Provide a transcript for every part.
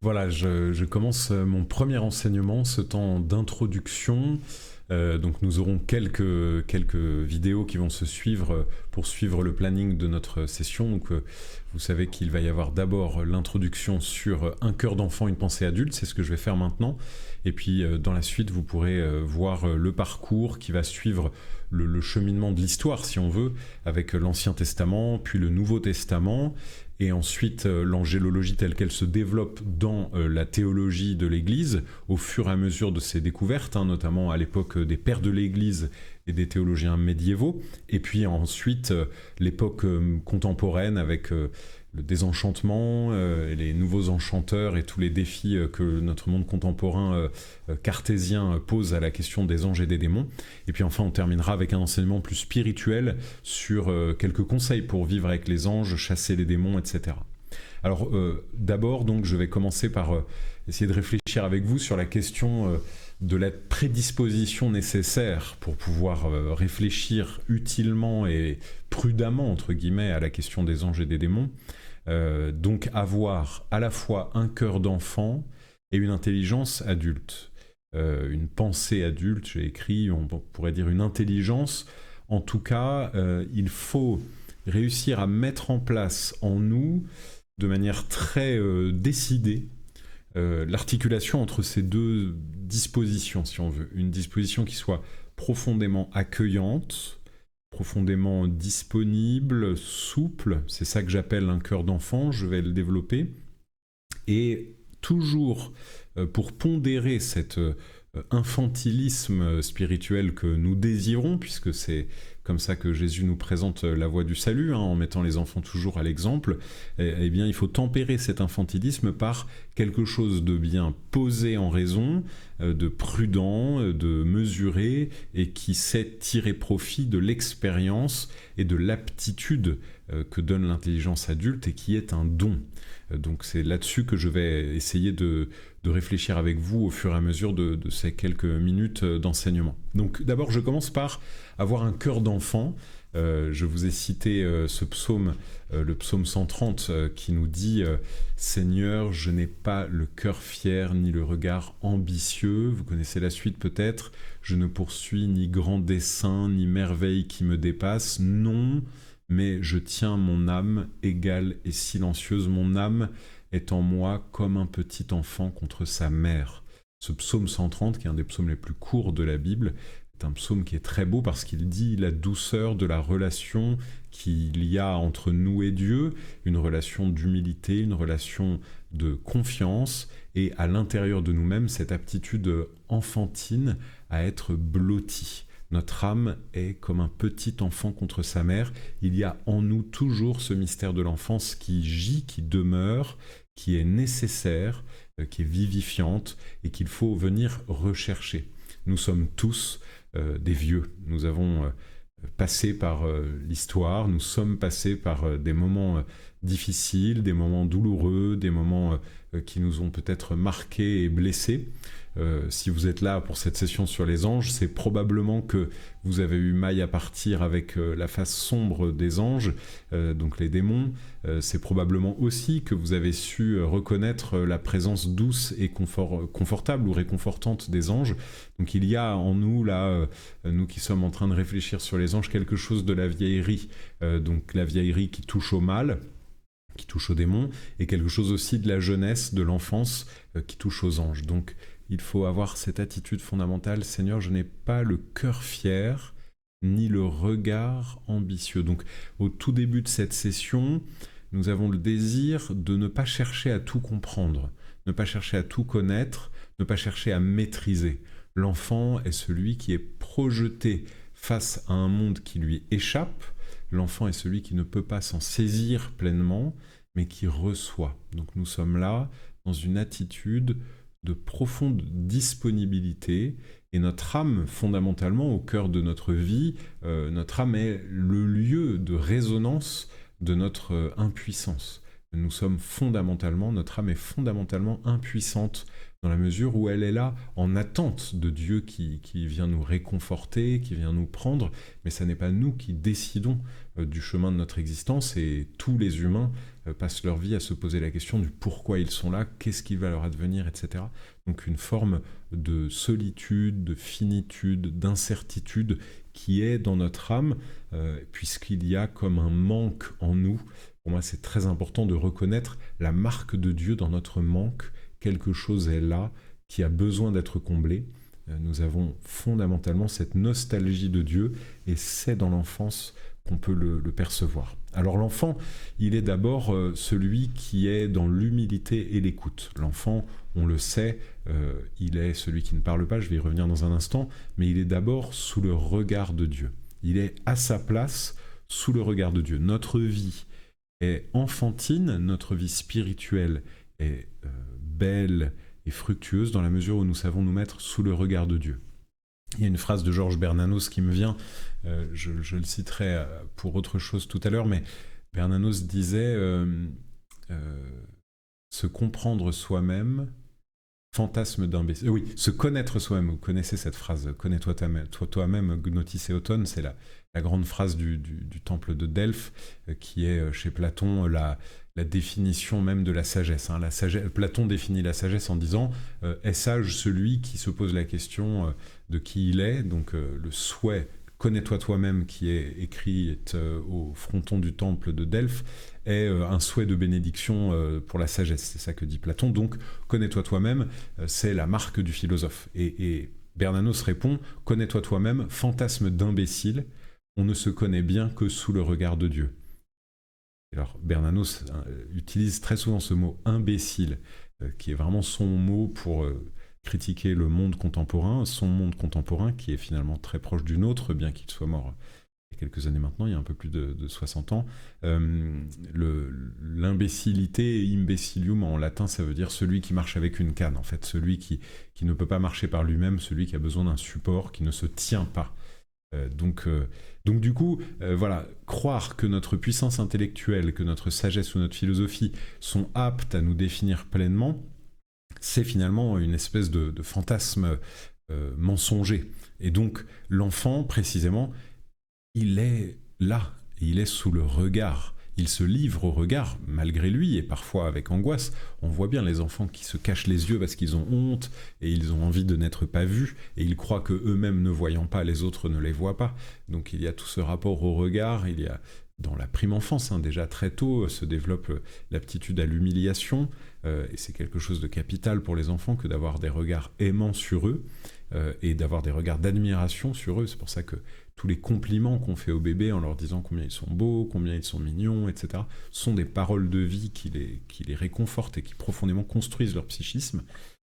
Voilà, je commence mon premier enseignement, ce temps d'introduction. Donc nous aurons quelques vidéos qui vont se suivre pour suivre le planning de notre session. Donc vous savez qu'il va y avoir d'abord l'introduction sur un cœur d'enfant, une pensée adulte, c'est ce que je vais faire maintenant. Et puis dans la suite, vous pourrez voir le parcours qui va suivre le cheminement de l'histoire, si on veut, avec l'Ancien Testament, puis le Nouveau Testament, et ensuite l'angélologie telle qu'elle se développe dans la théologie de l'Église, au fur et à mesure de ses découvertes, notamment à l'époque des pères de l'Église et des théologiens médiévaux, et puis ensuite l'époque contemporaine avec le désenchantement, les nouveaux enchanteurs et tous les défis que notre monde contemporain cartésien pose à la question des anges et des démons. Et puis enfin, on terminera avec un enseignement plus spirituel sur quelques conseils pour vivre avec les anges, chasser les démons, etc. Alors d'abord, donc, je vais commencer par essayer de réfléchir avec vous sur la question de la prédisposition nécessaire pour pouvoir réfléchir utilement et prudemment, entre guillemets, à la question des anges et des démons. Donc avoir à la fois un cœur d'enfant et une intelligence adulte. Une pensée adulte, j'ai écrit, on pourrait dire une intelligence. En tout cas, il faut réussir à mettre en place en nous, de manière très décidée, l'articulation entre ces deux dispositions, si on veut. Une disposition qui soit profondément accueillante, profondément disponible, souple, c'est ça que j'appelle un cœur d'enfant, je vais le développer, et toujours pour pondérer cet infantilisme spirituel que nous désirons, puisque c'est comme ça que Jésus nous présente la voie du salut, en mettant les enfants toujours à l'exemple, eh bien il faut tempérer cet infantilisme par quelque chose de bien posé en raison, de prudent, de mesuré, et qui sait tirer profit de l'expérience et de l'aptitude que donne l'intelligence adulte et qui est un don. Donc c'est là-dessus que je vais essayer de réfléchir avec vous au fur et à mesure de ces quelques minutes d'enseignement. Donc d'abord, je commence par avoir un cœur d'enfant. Je vous ai cité ce psaume, le psaume 130, qui nous dit « Seigneur, je n'ai pas le cœur fier ni le regard ambitieux ». Vous connaissez la suite peut-être. « Je ne poursuis ni grand dessein, ni merveille qui me dépasse. Non, mais je tiens mon âme égale et silencieuse. Mon âme est en moi comme un petit enfant contre sa mère. » Ce psaume 130, qui est un des psaumes les plus courts de la Bible, est un psaume qui est très beau parce qu'il dit la douceur de la relation qu'il y a entre nous et Dieu, une relation d'humilité, une relation de confiance, et à l'intérieur de nous-mêmes, cette aptitude enfantine à être blotti. Notre âme est comme un petit enfant contre sa mère. Il y a en nous toujours ce mystère de l'enfance qui gît, qui demeure, qui est nécessaire, qui est vivifiante et qu'il faut venir rechercher. Nous sommes tous des vieux. Nous avons passé par l'histoire, nous sommes passés par des moments difficiles, des moments douloureux, des moments qui nous ont peut-être marqués et blessés. Si vous êtes là pour cette session sur les anges, c'est probablement que vous avez eu maille à partir avec la face sombre des anges, donc les démons. C'est probablement aussi que vous avez su reconnaître la présence douce et confortable ou réconfortante des anges. Donc il y a en nous, là, nous qui sommes en train de réfléchir sur les anges, quelque chose de la vieillerie. Donc la vieillerie qui touche au mal, qui touche aux démons, et quelque chose aussi de la jeunesse, de l'enfance, qui touche aux anges. Donc il faut avoir cette attitude fondamentale, Seigneur, je n'ai pas le cœur fier, ni le regard ambitieux. Donc au tout début de cette session, nous avons le désir de ne pas chercher à tout comprendre, ne pas chercher à tout connaître, ne pas chercher à maîtriser. L'enfant est celui qui est projeté face à un monde qui lui échappe. L'enfant est celui qui ne peut pas s'en saisir pleinement, mais qui reçoit. Donc nous sommes là dans une attitude de profonde disponibilité, et notre âme, fondamentalement, au cœur de notre vie, notre âme est le lieu de résonance de notre impuissance. nous sommes fondamentalement, notre âme est fondamentalement impuissante dans la mesure où elle est là en attente de Dieu qui vient nous réconforter, qui vient nous prendre, mais ce n'est pas nous qui décidons du chemin de notre existence, et tous les humains passent leur vie à se poser la question du pourquoi ils sont là, qu'est-ce qui va leur advenir, etc. Donc une forme de solitude, de finitude, d'incertitude qui est dans notre âme, puisqu'il y a comme un manque en nous. Pour moi, c'est très important de reconnaître la marque de Dieu dans notre manque. Quelque chose est là qui a besoin d'être comblé. Nous avons fondamentalement cette nostalgie de Dieu, et c'est dans l'enfance qu'on peut le percevoir. Alors l'enfant, il est d'abord celui qui est dans l'humilité et l'écoute. L'enfant, on le sait, il est celui qui ne parle pas, je vais y revenir dans un instant, mais il est d'abord sous le regard de Dieu. Il est à sa place sous le regard de Dieu. Notre vie est enfantine, notre vie spirituelle est belle et fructueuse dans la mesure où nous savons nous mettre sous le regard de Dieu. Il y a une phrase de Georges Bernanos qui me vient, je le citerai pour autre chose tout à l'heure, mais Bernanos disait se comprendre soi-même, fantasme d'imbécile. Oui, se connaître soi-même. Vous connaissez cette phrase, connais-toi toi-même, Gnotis et Auton, c'est la grande phrase du temple de Delphes, qui est chez Platon la définition même de la sagesse. Platon définit la sagesse en disant est sage celui qui se pose la question de qui il est, donc le souhait connais-toi toi-même qui est écrit au fronton du temple de Delphes est un souhait de bénédiction pour la sagesse, c'est ça que dit Platon. Donc connais-toi toi-même, c'est la marque du philosophe, et Bernanos répond connais-toi toi-même, fantasme d'imbécile, on ne se connaît bien que sous le regard de Dieu. Alors Bernanos utilise très souvent ce mot imbécile, qui est vraiment son mot pour critiquer le monde contemporain, son monde contemporain qui est finalement très proche du nôtre, bien qu'il soit mort il y a quelques années maintenant, il y a un peu plus de 60 ans. L'imbécilité, imbecilium en latin, ça veut dire celui qui marche avec une canne, en fait, celui qui ne peut pas marcher par lui-même, celui qui a besoin d'un support, qui ne se tient pas. Donc du coup, voilà, croire que notre puissance intellectuelle, que notre sagesse ou notre philosophie sont aptes à nous définir pleinement, c'est finalement une espèce de fantasme mensonger. Et donc l'enfant, précisément, il est là, il est sous le regard. Il se livre au regard, malgré lui, et parfois avec angoisse. On voit bien les enfants qui se cachent les yeux parce qu'ils ont honte, et ils ont envie de n'être pas vus, et ils croient qu'eux-mêmes ne voyant pas, les autres ne les voient pas. Donc il y a tout ce rapport au regard, il y a, dans la prime enfance, déjà très tôt, se développe l'aptitude à l'humiliation, et c'est quelque chose de capital pour les enfants que d'avoir des regards aimants sur eux, et d'avoir des regards d'admiration sur eux. C'est pour ça que tous les compliments qu'on fait aux bébés en leur disant combien ils sont beaux, combien ils sont mignons, etc., sont des paroles de vie qui les réconfortent et qui profondément construisent leur psychisme.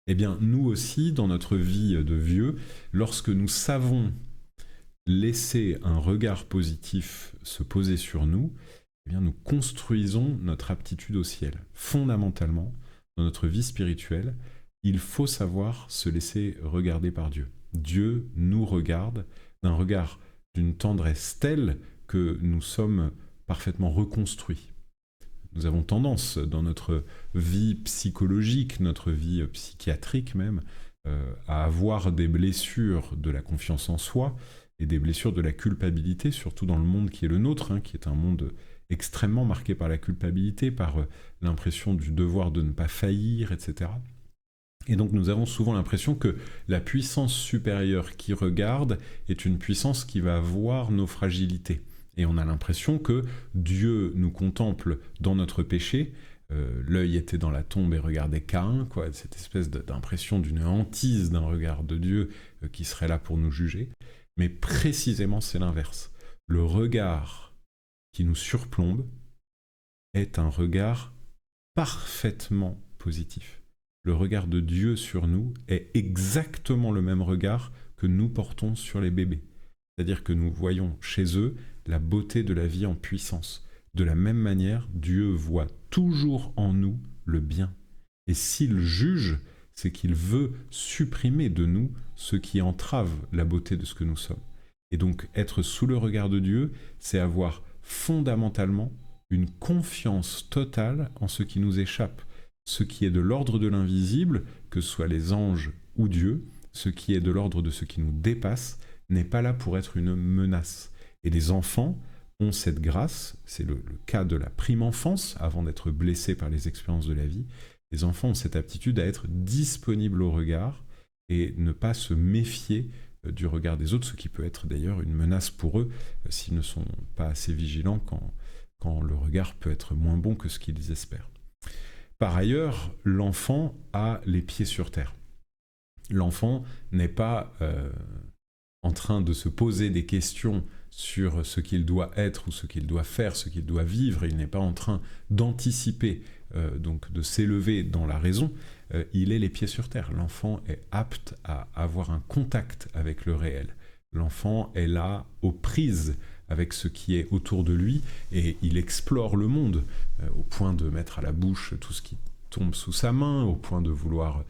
Eh bien, nous aussi, dans notre vie de vieux, lorsque nous savons laisser un regard positif se poser sur nous, eh bien, nous construisons notre aptitude au ciel. Fondamentalement, dans notre vie spirituelle, il faut savoir se laisser regarder par Dieu. Dieu nous regarde d'un regard d'une tendresse telle que nous sommes parfaitement reconstruits. Nous avons tendance, dans notre vie psychologique, notre vie psychiatrique même, à avoir des blessures de la confiance en soi et des blessures de la culpabilité, surtout dans le monde qui est le nôtre, qui est un monde extrêmement marqué par la culpabilité, par l'impression du devoir de ne pas faillir, etc. Et donc nous avons souvent l'impression que la puissance supérieure qui regarde est une puissance qui va voir nos fragilités. Et on a l'impression que Dieu nous contemple dans notre péché. L'œil était dans la tombe et regardait Caïn, quoi, cette espèce d'impression d'une hantise d'un regard de Dieu qui serait là pour nous juger. Mais précisément c'est l'inverse. Le regard qui nous surplombe est un regard parfaitement positif. Le regard de Dieu sur nous est exactement le même regard que nous portons sur les bébés. C'est-à-dire que nous voyons chez eux la beauté de la vie en puissance. De la même manière, Dieu voit toujours en nous le bien. Et s'il juge, c'est qu'il veut supprimer de nous ce qui entrave la beauté de ce que nous sommes. Et donc, être sous le regard de Dieu, c'est avoir fondamentalement une confiance totale en ce qui nous échappe. Ce qui est de l'ordre de l'invisible, que ce soit les anges ou Dieu, ce qui est de l'ordre de ce qui nous dépasse, n'est pas là pour être une menace. Et les enfants ont cette grâce, c'est le cas de la prime enfance, avant d'être blessés par les expériences de la vie. Les enfants ont cette aptitude à être disponibles au regard et ne pas se méfier du regard des autres, ce qui peut être d'ailleurs une menace pour eux s'ils ne sont pas assez vigilants quand le regard peut être moins bon que ce qu'ils espèrent. Par ailleurs, l'enfant a les pieds sur terre. L'enfant n'est pas en train de se poser des questions sur ce qu'il doit être ou ce qu'il doit faire, ce qu'il doit vivre. Il n'est pas en train d'anticiper, donc de s'élever dans la raison. Il est les pieds sur terre. L'enfant est apte à avoir un contact avec le réel. L'enfant est là aux prises avec ce qui est autour de lui et il explore le monde au point de mettre à la bouche tout ce qui tombe sous sa main, au point de vouloir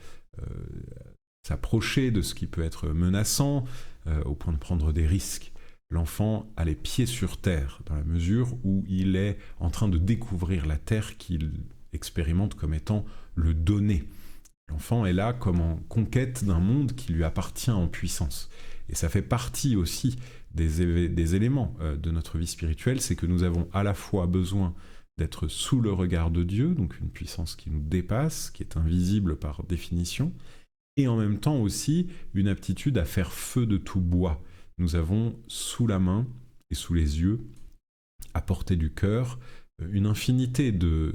s'approcher de ce qui peut être menaçant, au point de prendre des risques. L'enfant a les pieds sur terre dans la mesure où il est en train de découvrir la terre qu'il expérimente comme étant le donné. L'enfant est là comme en conquête d'un monde qui lui appartient en puissance. Et ça fait partie aussi des éléments de notre vie spirituelle, c'est que nous avons à la fois besoin d'être sous le regard de Dieu, donc une puissance qui nous dépasse, qui est invisible par définition, et en même temps aussi une aptitude à faire feu de tout bois. Nous avons sous la main et sous les yeux, à portée du cœur, une infinité de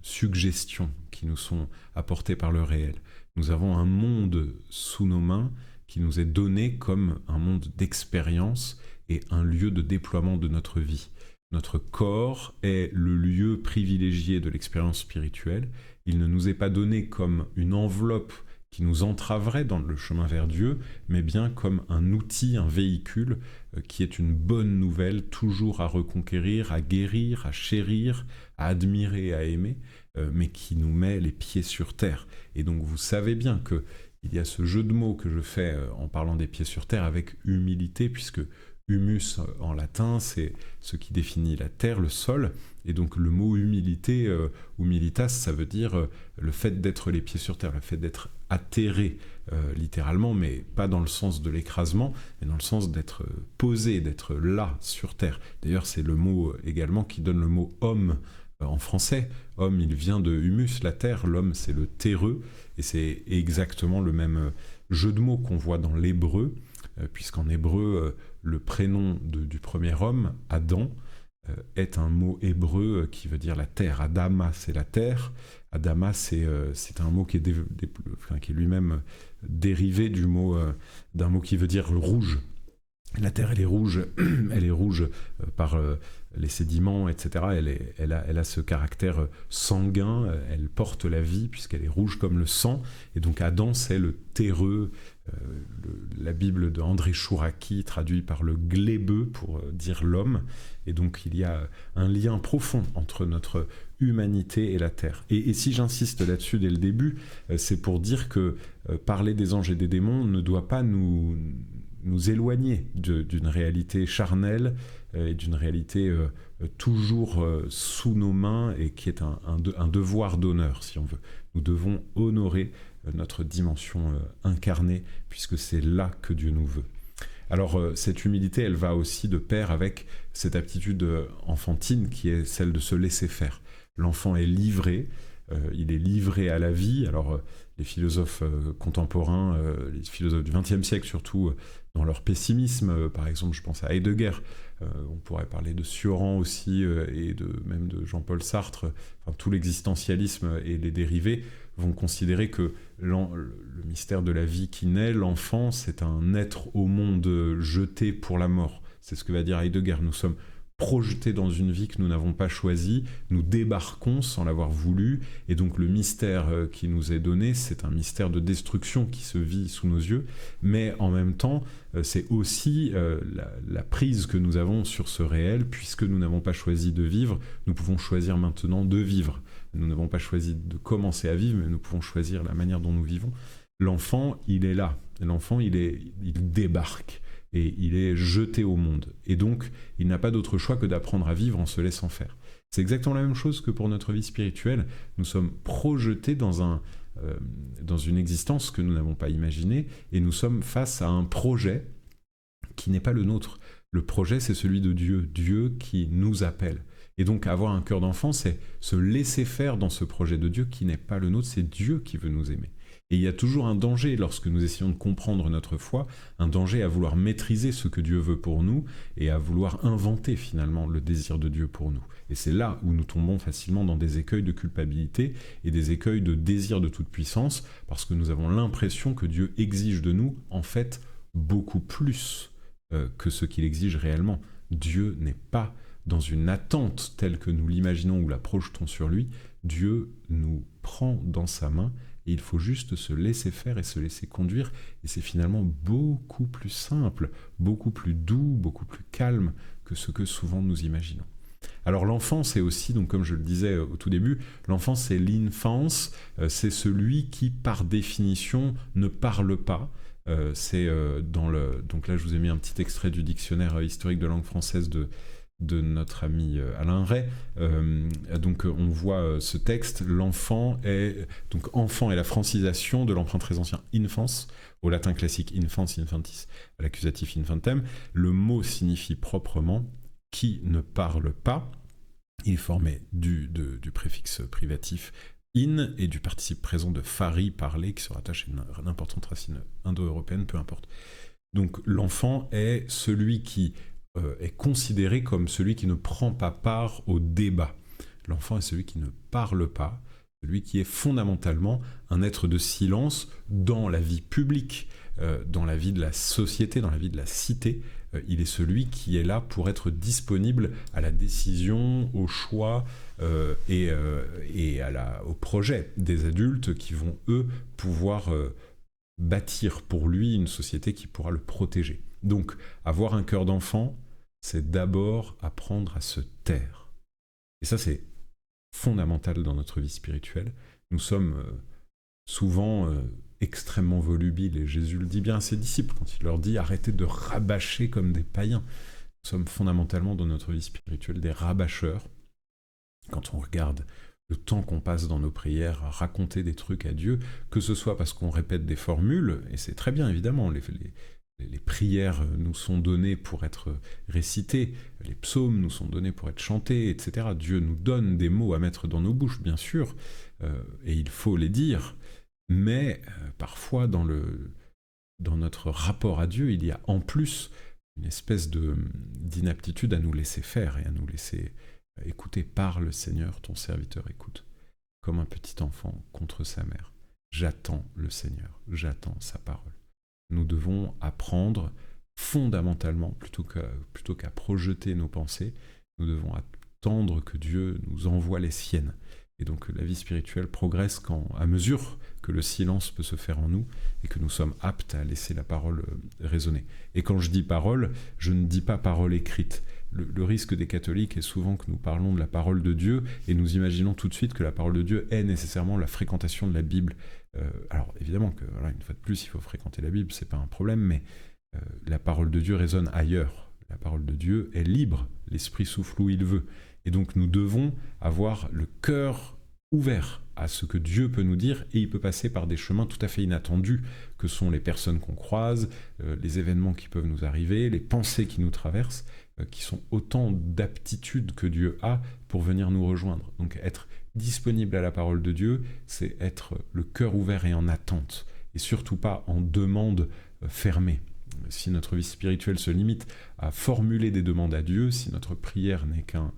suggestions qui nous sont apportées par le réel. Nous avons un monde sous nos mains qui nous est donné comme un monde d'expérience et un lieu de déploiement de notre vie. Notre corps est le lieu privilégié de l'expérience spirituelle. Il ne nous est pas donné comme une enveloppe qui nous entraverait dans le chemin vers Dieu, mais bien comme un outil, un véhicule qui est une bonne nouvelle, toujours à reconquérir, à guérir, à chérir, à admirer, à aimer, mais qui nous met les pieds sur terre. Et donc vous savez bien qu'il y a ce jeu de mots que je fais en parlant des pieds sur terre avec humilité, puisque humus en latin, c'est ce qui définit la terre, le sol, et donc le mot humilité, humilitas, ça veut dire le fait d'être les pieds sur terre, le fait d'être atterré littéralement, mais pas dans le sens de l'écrasement, mais dans le sens d'être posé, d'être là sur terre. D'ailleurs, c'est le mot également qui donne le mot homme en français. Homme, il vient de humus, la terre, l'homme c'est le terreux, et c'est exactement le même jeu de mots qu'on voit dans l'hébreu, puisqu'en hébreu, le prénom du premier homme, Adam, est un mot hébreu qui veut dire la terre. Adama, c'est la terre. Adama, c'est un mot qui est lui-même dérivé d'un mot qui veut dire le rouge. La terre, elle est rouge par les sédiments, etc. Elle a ce caractère sanguin, elle porte la vie puisqu'elle est rouge comme le sang. Et donc Adam, c'est le terreux. La Bible de André Chouraki traduit par le glébeux pour dire l'homme, et donc il y a un lien profond entre notre humanité et la terre. Et si j'insiste là-dessus dès le début, c'est pour dire que parler des anges et des démons ne doit pas nous éloigner d'une réalité charnelle et d'une réalité toujours sous nos mains et qui est un devoir d'honneur, si on veut. Nous devons honorer notre dimension incarnée, puisque c'est là que Dieu nous veut. Alors cette humilité, elle va aussi de pair avec cette aptitude enfantine qui est celle de se laisser faire. L'enfant est livré, il est livré à la vie. Alors les philosophes contemporains, les philosophes du XXe siècle surtout, dans leur pessimisme, par exemple je pense à Heidegger, on pourrait parler de Sioran aussi, et même de Jean-Paul Sartre, enfin, tout l'existentialisme et les dérivés vont considérer que le mystère de la vie qui naît, l'enfant, c'est un être au monde jeté pour la mort. C'est ce que va dire Heidegger. Nous sommes projetés dans une vie que nous n'avons pas choisie, nous débarquons sans l'avoir voulu, et donc le mystère qui nous est donné, c'est un mystère de destruction qui se vit sous nos yeux, mais en même temps, c'est aussi la prise que nous avons sur ce réel, puisque nous n'avons pas choisi de vivre, nous pouvons choisir maintenant de vivre. Nous n'avons pas choisi de commencer à vivre, mais nous pouvons choisir la manière dont nous vivons. L'enfant, il est là. L'enfant, il débarque et il est jeté au monde. Et donc, il n'a pas d'autre choix que d'apprendre à vivre en se laissant faire. C'est exactement la même chose que pour notre vie spirituelle. Nous sommes projetés dans une existence que nous n'avons pas imaginée, et nous sommes face à un projet qui n'est pas le nôtre. Le projet, c'est celui de Dieu, Dieu qui nous appelle. Et donc avoir un cœur d'enfant, c'est se laisser faire dans ce projet de Dieu qui n'est pas le nôtre, c'est Dieu qui veut nous aimer. Et il y a toujours un danger lorsque nous essayons de comprendre notre foi, un danger à vouloir maîtriser ce que Dieu veut pour nous et à vouloir inventer finalement le désir de Dieu pour nous. Et c'est là où nous tombons facilement dans des écueils de culpabilité et des écueils de désir de toute puissance, parce que nous avons l'impression que Dieu exige de nous, en fait, beaucoup plus que ce qu'il exige réellement. Dieu n'est pas dans une attente telle que nous l'imaginons ou la projetons sur lui. Dieu nous prend dans sa main et il faut juste se laisser faire et se laisser conduire. Et c'est finalement beaucoup plus simple, beaucoup plus doux, beaucoup plus calme que ce que souvent nous imaginons. Alors l'enfant, c'est aussi, donc comme je le disais au tout début, l'enfant c'est l'infance, c'est celui qui par définition ne parle pas. Donc là je vous ai mis un petit extrait du dictionnaire historique de langue française de notre ami Alain Ray. Donc on voit ce texte, l'enfant est la francisation de l'emprunt très ancien infans, au latin classique infans, infantis, à l'accusatif infantem. Le mot signifie proprement qui ne parle pas. Il est formé du préfixe privatif in et du participe présent de fari, parler, qui se rattache à une importante racine indo-européenne, peu importe. Donc l'enfant est celui qui est considéré comme celui qui ne prend pas part au débat. L'enfant est celui qui ne parle pas, celui qui est fondamentalement un être de silence dans la vie publique, dans la vie de la société, dans la vie de la cité. Il est celui qui est là pour être disponible à la décision, au choix et au projet des adultes qui vont, eux, pouvoir bâtir pour lui une société qui pourra le protéger. Donc, avoir un cœur d'enfant, c'est d'abord apprendre à se taire. Et ça, c'est fondamental dans notre vie spirituelle. Nous sommes souvent extrêmement volubiles, et Jésus le dit bien à ses disciples quand il leur dit « Arrêtez de rabâcher comme des païens ». Nous sommes fondamentalement dans notre vie spirituelle des rabâcheurs. Quand on regarde le temps qu'on passe dans nos prières à raconter des trucs à Dieu, que ce soit parce qu'on répète des formules, et c'est très bien évidemment, les prières nous sont données pour être récitées, les psaumes nous sont donnés pour être chantés, etc. Dieu nous donne des mots à mettre dans nos bouches, bien sûr, et il faut les dire, mais parfois dans notre rapport à Dieu, il y a en plus une espèce d'inaptitude à nous laisser faire et à nous laisser écouter. Parle, Seigneur, ton serviteur écoute, comme un petit enfant contre sa mère. J'attends le Seigneur, j'attends sa parole. Nous devons apprendre fondamentalement, plutôt qu'à projeter nos pensées, nous devons attendre que Dieu nous envoie les siennes. Et donc la vie spirituelle progresse à mesure que le silence peut se faire en nous et que nous sommes aptes à laisser la parole résonner. Et quand je dis parole, je ne dis pas parole écrite. Le risque des catholiques est souvent que nous parlons de la parole de Dieu et nous imaginons tout de suite que la parole de Dieu est nécessairement la fréquentation de la Bible. Alors évidemment que, voilà, une fois de plus, il faut fréquenter la Bible, c'est pas un problème, mais la parole de Dieu résonne ailleurs. La parole de Dieu est libre, l'Esprit souffle où il veut. Et donc nous devons avoir le cœur ouvert à ce que Dieu peut nous dire, et il peut passer par des chemins tout à fait inattendus, que sont les personnes qu'on croise, les événements qui peuvent nous arriver, les pensées qui nous traversent, qui sont autant d'aptitudes que Dieu a pour venir nous rejoindre. Donc être disponible à la parole de Dieu, c'est être le cœur ouvert et en attente, et surtout pas en demande fermée. Si notre vie spirituelle se limite à formuler des demandes à Dieu, si notre prière n'est qu'un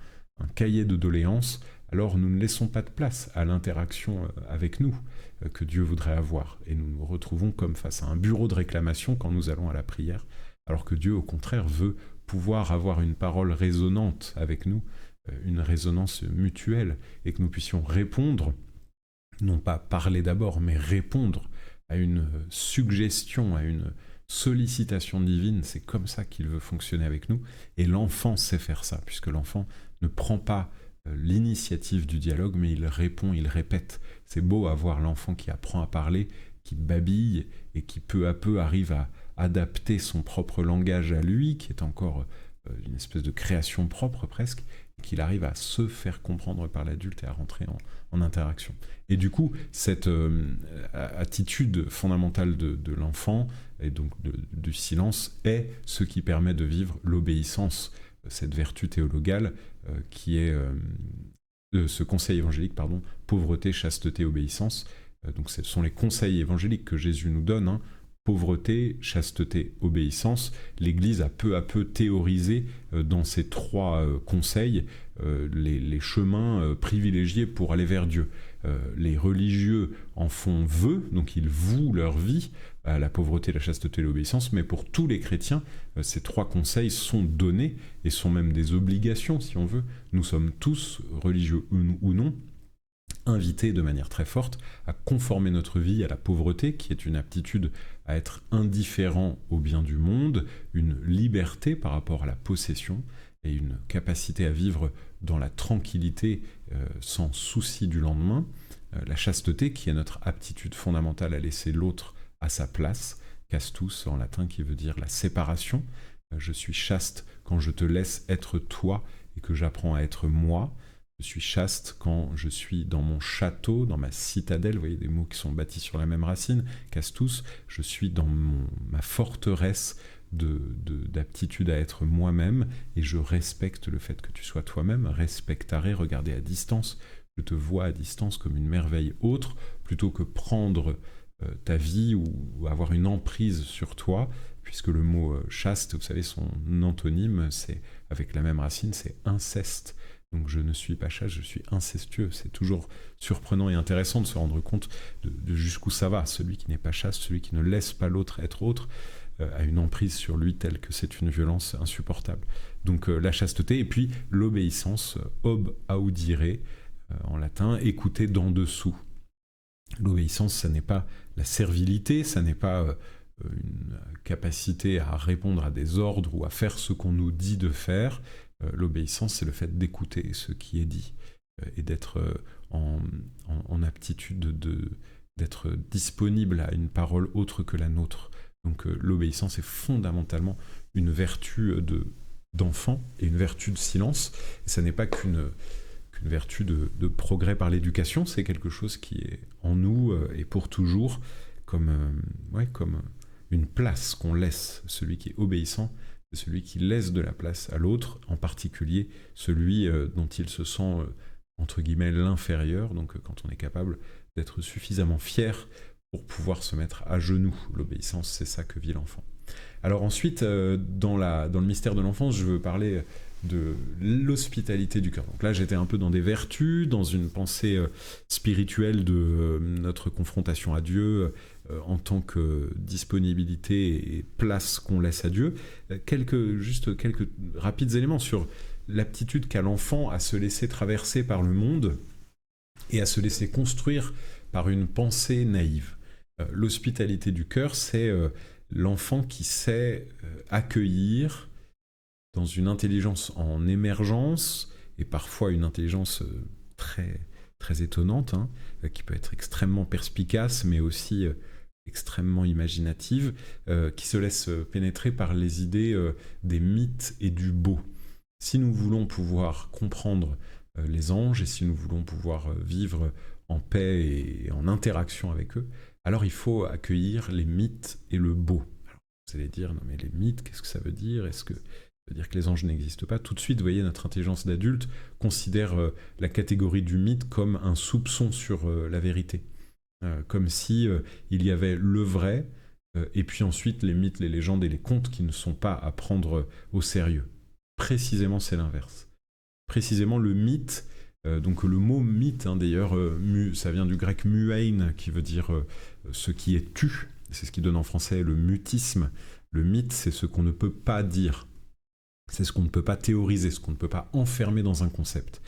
cahier de doléances, alors nous ne laissons pas de place à l'interaction avec nous que Dieu voudrait avoir. Et nous nous retrouvons comme face à un bureau de réclamation quand nous allons à la prière, alors que Dieu, au contraire, veut pouvoir avoir une parole résonante avec nous, une résonance mutuelle, et que nous puissions répondre, non pas parler d'abord, mais répondre à une suggestion, à une sollicitation divine. C'est comme ça qu'il veut fonctionner avec nous, et l'enfant sait faire ça, puisque l'enfant ne prend pas l'initiative du dialogue, mais il répond, il répète. C'est beau à voir l'enfant qui apprend à parler, qui babille, et qui peu à peu arrive à adapter son propre langage à lui, qui est encore une espèce de création propre presque, qu'il arrive à se faire comprendre par l'adulte et à rentrer en interaction. Et du coup, cette attitude fondamentale de l'enfant, et donc du silence, est ce qui permet de vivre l'obéissance, cette vertu théologale qui est ce conseil évangélique, pauvreté, chasteté, obéissance. Donc ce sont les conseils évangéliques que Jésus nous donne, hein. Pauvreté, chasteté, obéissance. L'Église a peu à peu théorisé dans ces trois conseils les chemins privilégiés pour aller vers Dieu. Les religieux en font vœu, donc ils vouent leur vie à la pauvreté, la chasteté et l'obéissance, mais pour tous les chrétiens, ces trois conseils sont donnés et sont même des obligations, si on veut. Nous sommes tous, religieux ou non, invités de manière très forte à conformer notre vie à la pauvreté, qui est une aptitude à être indifférent au bien du monde, une liberté par rapport à la possession et une capacité à vivre dans la tranquillité sans souci du lendemain. La chasteté, qui est notre aptitude fondamentale à laisser l'autre à sa place, castus en latin, qui veut dire la séparation. Je suis chaste quand je te laisse être toi et que j'apprends à être moi. Je suis chaste quand je suis dans mon château, dans ma citadelle, vous voyez des mots qui sont bâtis sur la même racine, castus, je suis dans ma forteresse d'aptitude à être moi-même et je respecte le fait que tu sois toi-même, respectare, regarder à distance, je te vois à distance comme une merveille autre, plutôt que prendre ta vie ou avoir une emprise sur toi, puisque le mot chaste, vous savez, son antonyme, c'est avec la même racine, c'est inceste. Donc je ne suis pas chaste, je suis incestueux. C'est toujours surprenant et intéressant de se rendre compte de jusqu'où ça va. Celui qui n'est pas chaste, celui qui ne laisse pas l'autre être autre, a une emprise sur lui telle que c'est une violence insupportable. Donc la chasteté, et puis l'obéissance, ob audire, en latin, écouter d'en dessous. L'obéissance, ça n'est pas la servilité, ça n'est pas une capacité à répondre à des ordres ou à faire ce qu'on nous dit de faire. L'obéissance, c'est le fait d'écouter ce qui est dit et d'être en aptitude d'être disponible à une parole autre que la nôtre. Donc l'obéissance est fondamentalement une vertu d'enfant et une vertu de silence. Et ça n'est pas qu'une vertu de progrès par l'éducation, c'est quelque chose qui est en nous et pour toujours comme une place qu'on laisse. Celui qui est obéissant, c'est celui qui laisse de la place à l'autre, en particulier celui dont il se sent, entre guillemets, l'inférieur, donc quand on est capable d'être suffisamment fier pour pouvoir se mettre à genoux. L'obéissance, c'est ça que vit l'enfant. Alors ensuite, dans le mystère de l'enfance, je veux parler de l'hospitalité du cœur. Donc là, j'étais un peu dans des vertus, dans une pensée spirituelle de notre confrontation à Dieu, en tant que disponibilité et place qu'on laisse à Dieu. Quelques rapides éléments sur l'aptitude qu'a l'enfant à se laisser traverser par le monde et à se laisser construire par une pensée naïve. L'hospitalité du cœur, c'est l'enfant qui sait accueillir dans une intelligence en émergence, et parfois une intelligence très, très étonnante, hein, qui peut être extrêmement perspicace, mais aussi extrêmement imaginative, qui se laisse pénétrer par les idées des mythes et du beau. Si nous voulons pouvoir comprendre les anges, et si nous voulons pouvoir vivre en paix et en interaction avec eux, alors il faut accueillir les mythes et le beau. Alors, vous allez dire, non mais les mythes, qu'est-ce que ça veut dire ? Est-ce que ça veut dire que les anges n'existent pas ? Tout de suite, vous voyez, notre intelligence d'adulte considère la catégorie du mythe comme un soupçon sur la vérité. Comme si il y avait le vrai, et puis ensuite les mythes, les légendes et les contes qui ne sont pas à prendre au sérieux. Précisément, c'est l'inverse. Précisément, le mythe, donc le mot mythe, hein, d'ailleurs, ça vient du grec muein, qui veut dire ce qui est tu. C'est ce qui donne en français le mutisme. Le mythe, c'est ce qu'on ne peut pas dire. C'est ce qu'on ne peut pas théoriser, ce qu'on ne peut pas enfermer dans un concept.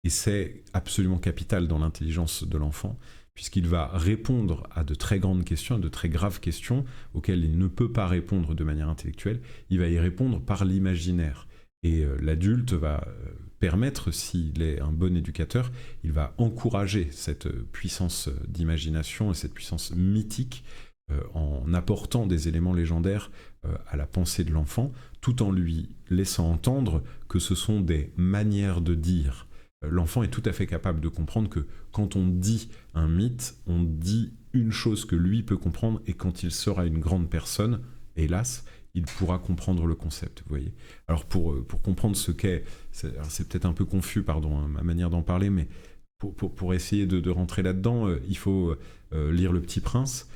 Et c'est absolument capital dans l'intelligence de l'enfant, puisqu'il va répondre à de très grandes questions, à de très graves questions, auxquelles il ne peut pas répondre de manière intellectuelle. Il va y répondre par l'imaginaire. Et l'adulte va permettre, s'il est un bon éducateur, il va encourager cette puissance d'imagination et cette puissance mythique en apportant des éléments légendaires à la pensée de l'enfant, tout en lui laissant entendre que ce sont des manières de dire. L'enfant est tout à fait capable de comprendre que quand on dit un mythe, on dit une chose que lui peut comprendre, et quand il sera une grande personne, hélas, il pourra comprendre le concept, vous voyez. Alors pour comprendre ce qu'est, c'est peut-être un peu confus, pardon, hein, ma manière d'en parler, mais pour essayer de rentrer là-dedans, il faut lire Le Petit Prince,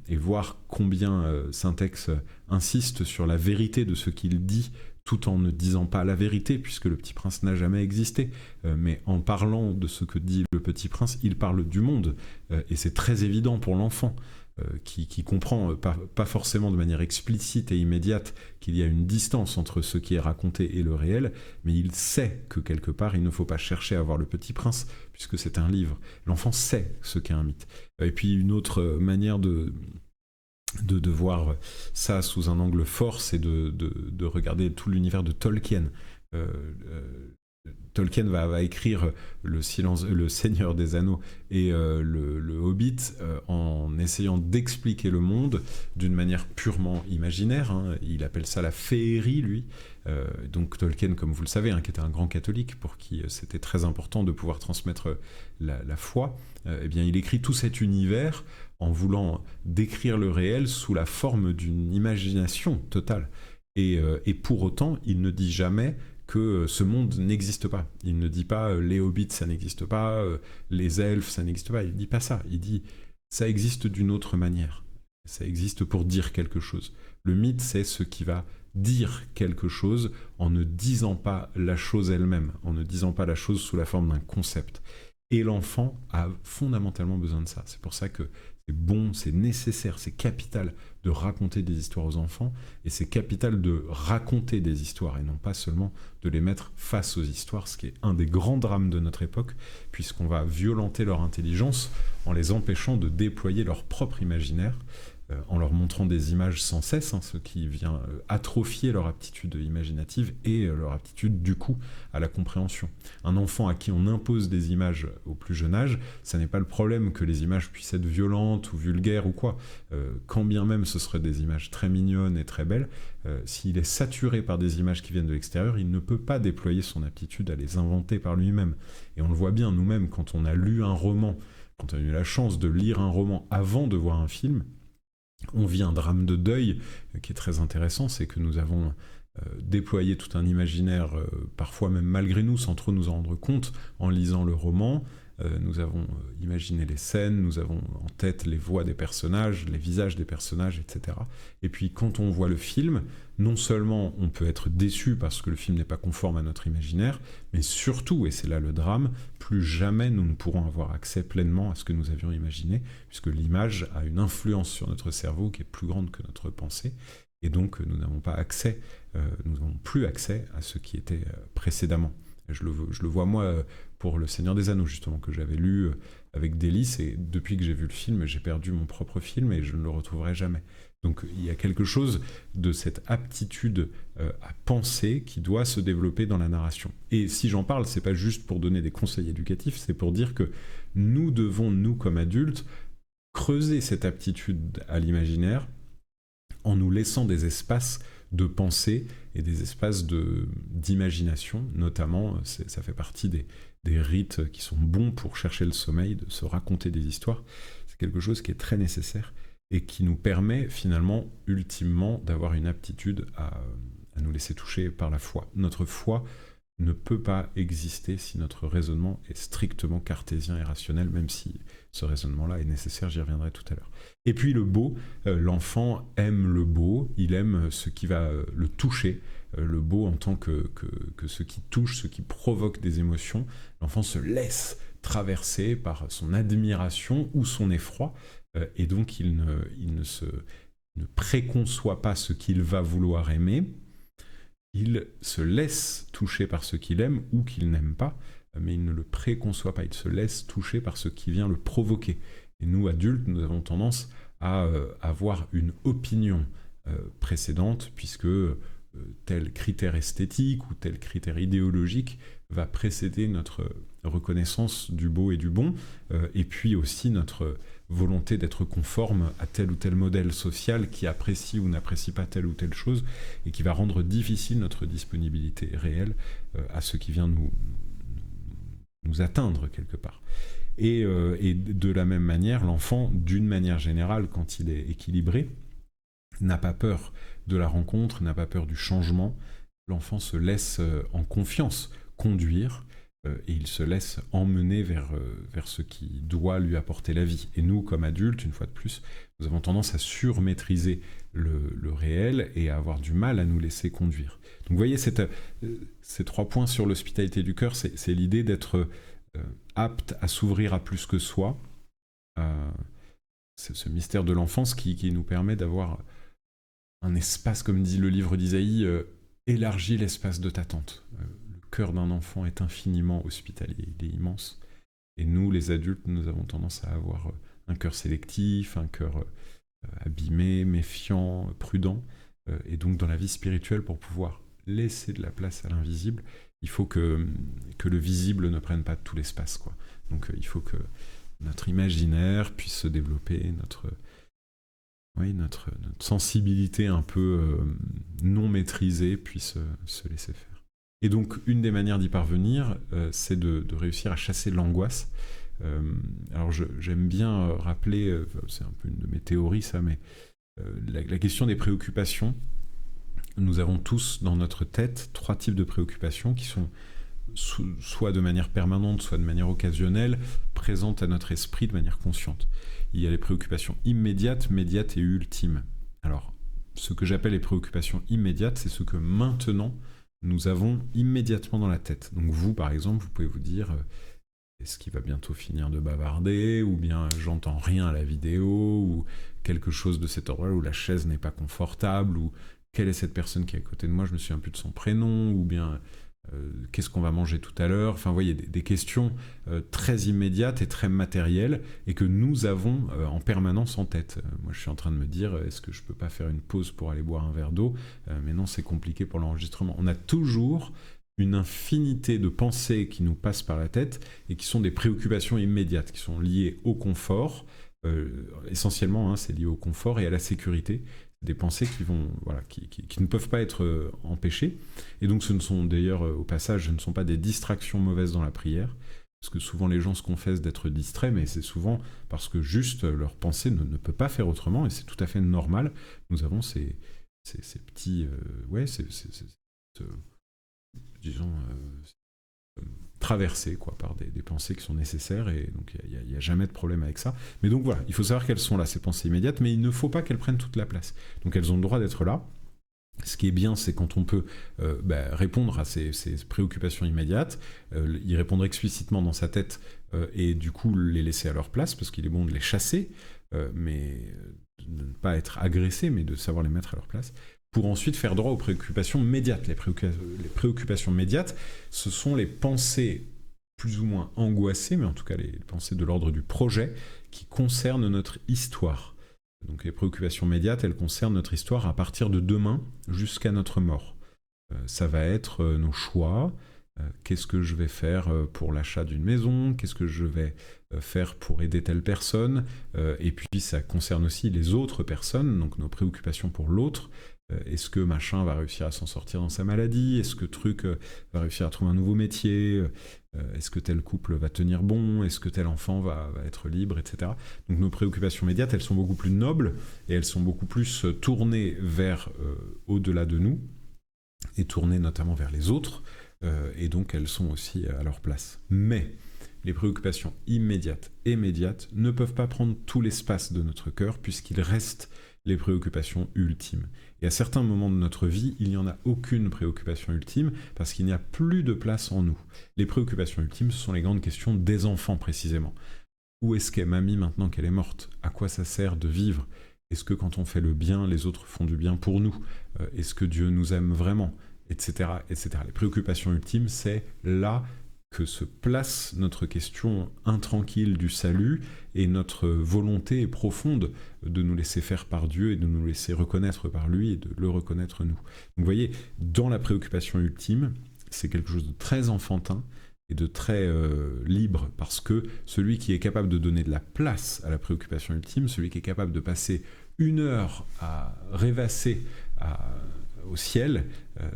et voir combien Syntex insiste sur la vérité de ce qu'il dit, tout en ne disant pas la vérité, puisque le Petit Prince n'a jamais existé, mais en parlant de ce que dit le Petit Prince, il parle du monde, et c'est très évident pour l'enfant, qui comprend pas forcément de manière explicite et immédiate qu'il y a une distance entre ce qui est raconté et le réel, mais il sait que quelque part il ne faut pas chercher à voir le Petit Prince, puisque c'est un livre. L'enfant sait ce qu'est un mythe. Et puis une autre manière de voir ça sous un angle fort, c'est de regarder tout l'univers de Tolkien. Tolkien va écrire le Seigneur des Anneaux et le Hobbit en essayant d'expliquer le monde d'une manière purement imaginaire, hein. Il appelle ça la féerie, lui. Donc Tolkien, comme vous le savez, hein, qui était un grand catholique pour qui c'était très important de pouvoir transmettre la foi, eh bien, il écrit tout cet univers en voulant décrire le réel sous la forme d'une imagination totale. Et pour autant, il ne dit jamais que ce monde n'existe pas. Il ne dit pas les hobbits, ça n'existe pas, les elfes, ça n'existe pas. Il ne dit pas ça. Il dit ça existe d'une autre manière. Ça existe pour dire quelque chose. Le mythe, c'est ce qui va dire quelque chose en ne disant pas la chose elle-même, en ne disant pas la chose sous la forme d'un concept. Et l'enfant a fondamentalement besoin de ça. C'est pour ça que c'est bon, c'est nécessaire, c'est capital de raconter des histoires aux enfants, et c'est capital de raconter des histoires et non pas seulement de les mettre face aux histoires, ce qui est un des grands drames de notre époque, puisqu'on va violenter leur intelligence en les empêchant de déployer leur propre imaginaire, en leur montrant des images sans cesse, hein, ce qui vient atrophier leur aptitude imaginative et leur aptitude du coup à la compréhension. Un enfant à qui on impose des images au plus jeune âge, ça n'est pas le problème que les images puissent être violentes ou vulgaires ou quoi. Quand bien même ce seraient des images très mignonnes et très belles, s'il est saturé par des images qui viennent de l'extérieur, il ne peut pas déployer son aptitude à les inventer par lui-même. Et on le voit bien nous-mêmes quand on a lu un roman, quand on a eu la chance de lire un roman avant de voir un film, on vit un drame de deuil qui est très intéressant, c'est que nous avons déployé tout un imaginaire, parfois même malgré nous, sans trop nous en rendre compte, en lisant le roman. Nous avons imaginé les scènes, nous avons en tête les voix des personnages, les visages des personnages, etc. Et puis quand on voit le film, non seulement on peut être déçu parce que le film n'est pas conforme à notre imaginaire, mais surtout, et c'est là le drame, plus jamais nous ne pourrons avoir accès pleinement à ce que nous avions imaginé, puisque l'image a une influence sur notre cerveau qui est plus grande que notre pensée, et donc nous n'avons pas accès, nous n'avons plus accès à ce qui était précédemment. Je le vois moi pour Le Seigneur des Anneaux, justement, que j'avais lu avec délice, et depuis que j'ai vu le film, j'ai perdu mon propre film et je ne le retrouverai jamais. Donc il y a quelque chose de cette aptitude à penser qui doit se développer dans la narration. Et si j'en parle, c'est pas juste pour donner des conseils éducatifs, c'est pour dire que nous devons, nous comme adultes, creuser cette aptitude à l'imaginaire en nous laissant des espaces de pensée et des espaces d'imagination, notamment, ça fait partie des rites qui sont bons pour chercher le sommeil, de se raconter des histoires. C'est quelque chose qui est très nécessaire et qui nous permet finalement, ultimement, d'avoir une aptitude à nous laisser toucher par la foi. Notre foi ne peut pas exister si notre raisonnement est strictement cartésien et rationnel, même si ce raisonnement-là est nécessaire, j'y reviendrai tout à l'heure. Et puis le beau, l'enfant aime le beau, il aime ce qui va le toucher, le beau en tant que ce qui touche, ce qui provoque des émotions. L'enfant se laisse traverser par son admiration ou son effroi, et donc il ne préconçoit pas ce qu'il va vouloir aimer. Il se laisse toucher par ce qu'il aime ou qu'il n'aime pas, mais il ne le préconçoit pas, il se laisse toucher par ce qui vient le provoquer. Et nous, adultes, nous avons tendance à avoir une opinion précédente, puisque tel critère esthétique ou tel critère idéologique va précéder notre reconnaissance du beau et du bon, et puis aussi notre volonté d'être conforme à tel ou tel modèle social qui apprécie ou n'apprécie pas telle ou telle chose et qui va rendre difficile notre disponibilité réelle à ce qui vient nous atteindre quelque part. Et de la même manière, l'enfant, d'une manière générale, quand il est équilibré, n'a pas peur de la rencontre, n'a pas peur du changement. L'enfant se laisse en confiance conduire et il se laisse emmener vers ce qui doit lui apporter la vie. Et nous, comme adultes, une fois de plus, nous avons tendance à surmaîtriser le réel et à avoir du mal à nous laisser conduire. Donc vous voyez, ces 3 points sur l'hospitalité du cœur, c'est l'idée d'être apte à s'ouvrir à plus que soi. C'est ce mystère de l'enfance qui nous permet d'avoir un espace, comme dit le livre d'Isaïe, élargit l'espace de ta tente. Le cœur d'un enfant est infiniment hospitalier, il est immense. Et nous, les adultes, nous avons tendance à avoir un cœur sélectif, un cœur abîmé, méfiant, prudent. Et donc dans la vie spirituelle, pour pouvoir laisser de la place à l'invisible, il faut que le visible ne prenne pas tout l'espace, quoi. Donc il faut que notre imaginaire puisse se développer, notre sensibilité un peu non maîtrisée puisse se laisser faire. Et donc, une des manières d'y parvenir, c'est de réussir à chasser l'angoisse. Alors, j'aime bien rappeler, c'est un peu une de mes théories, ça, mais la question des préoccupations. Nous avons tous dans notre tête 3 types de préoccupations qui sont soit de manière permanente, soit de manière occasionnelle, présentes à notre esprit de manière consciente. Il y a les préoccupations immédiates, médiates et ultimes. Alors, ce que j'appelle les préoccupations immédiates, c'est ce que maintenant nous avons immédiatement dans la tête. Donc vous, par exemple, vous pouvez vous dire est-ce qu'il va bientôt finir de bavarder, ou bien j'entends rien à la vidéo, ou quelque chose de cet ordre-là, où la chaise n'est pas confortable, ou quelle est cette personne qui est à côté de moi, je me souviens plus de son prénom, ou bien qu'est-ce qu'on va manger tout à l'heure. Enfin, vous voyez, des questions très immédiates et très matérielles, et que nous avons en permanence en tête. Moi, je suis en train de me dire, est-ce que je peux pas faire une pause pour aller boire un verre d'eau ? Mais non, c'est compliqué pour l'enregistrement. On a toujours une infinité de pensées qui nous passent par la tête, et qui sont des préoccupations immédiates, qui sont liées au confort. Essentiellement, hein, c'est lié au confort et à la sécurité. Des pensées qui ne peuvent pas être empêchées. Et donc ce ne sont d'ailleurs, au passage, ce ne sont pas des distractions mauvaises dans la prière, parce que souvent les gens se confessent d'être distraits, mais c'est souvent parce que juste leur pensée ne peut pas faire autrement, et c'est tout à fait normal. Nous avons ces petits... traversés par des pensées qui sont nécessaires, et donc il n'y a jamais de problème avec ça. Mais donc voilà, il faut savoir qu'elles sont là, ces pensées immédiates, mais il ne faut pas qu'elles prennent toute la place. Donc elles ont le droit d'être là. Ce qui est bien, c'est quand on peut répondre à ces préoccupations immédiates, y répondre explicitement dans sa tête, et du coup les laisser à leur place, parce qu'il est bon de les chasser, mais de ne pas être agressé, mais de savoir les mettre à leur place, pour ensuite faire droit aux préoccupations médiates. Les préoccupations médiates, ce sont les pensées plus ou moins angoissées, mais en tout cas les pensées de l'ordre du projet, qui concernent notre histoire. Donc les préoccupations médiates, elles concernent notre histoire à partir de demain jusqu'à notre mort. Ça va être nos choix. Qu'est-ce que je vais faire pour l'achat d'une maison ? Qu'est-ce que je vais faire pour aider telle personne ? Et puis ça concerne aussi les autres personnes, donc nos préoccupations pour l'autre. Est-ce que machin va réussir à s'en sortir dans sa maladie ? Est-ce que truc va réussir à trouver un nouveau métier ? Est-ce que tel couple va tenir bon ? Est-ce que tel enfant va être libre, etc. Donc nos préoccupations médiates, elles sont beaucoup plus nobles, et elles sont beaucoup plus tournées vers au-delà de nous, et tournées notamment vers les autres, et donc elles sont aussi à leur place. Mais les préoccupations immédiates et médiates ne peuvent pas prendre tout l'espace de notre cœur, puisqu'il reste les préoccupations ultimes. Et à certains moments de notre vie, il n'y en a aucune préoccupation ultime, parce qu'il n'y a plus de place en nous. Les préoccupations ultimes, ce sont les grandes questions des enfants, précisément. Où est-ce qu'est mamie maintenant qu'elle est morte ? À quoi ça sert de vivre ? Est-ce que quand on fait le bien, les autres font du bien pour nous ? Est-ce que Dieu nous aime vraiment ? Etc., etc. Les préoccupations ultimes, c'est là que se place notre question intranquille du salut, et notre volonté profonde de nous laisser faire par Dieu, et de nous laisser reconnaître par lui, et de le reconnaître nous. Donc vous voyez, dans la préoccupation ultime, c'est quelque chose de très enfantin, et de très libre, parce que celui qui est capable de donner de la place à la préoccupation ultime, celui qui est capable de passer 1 heure à rêvasser au ciel,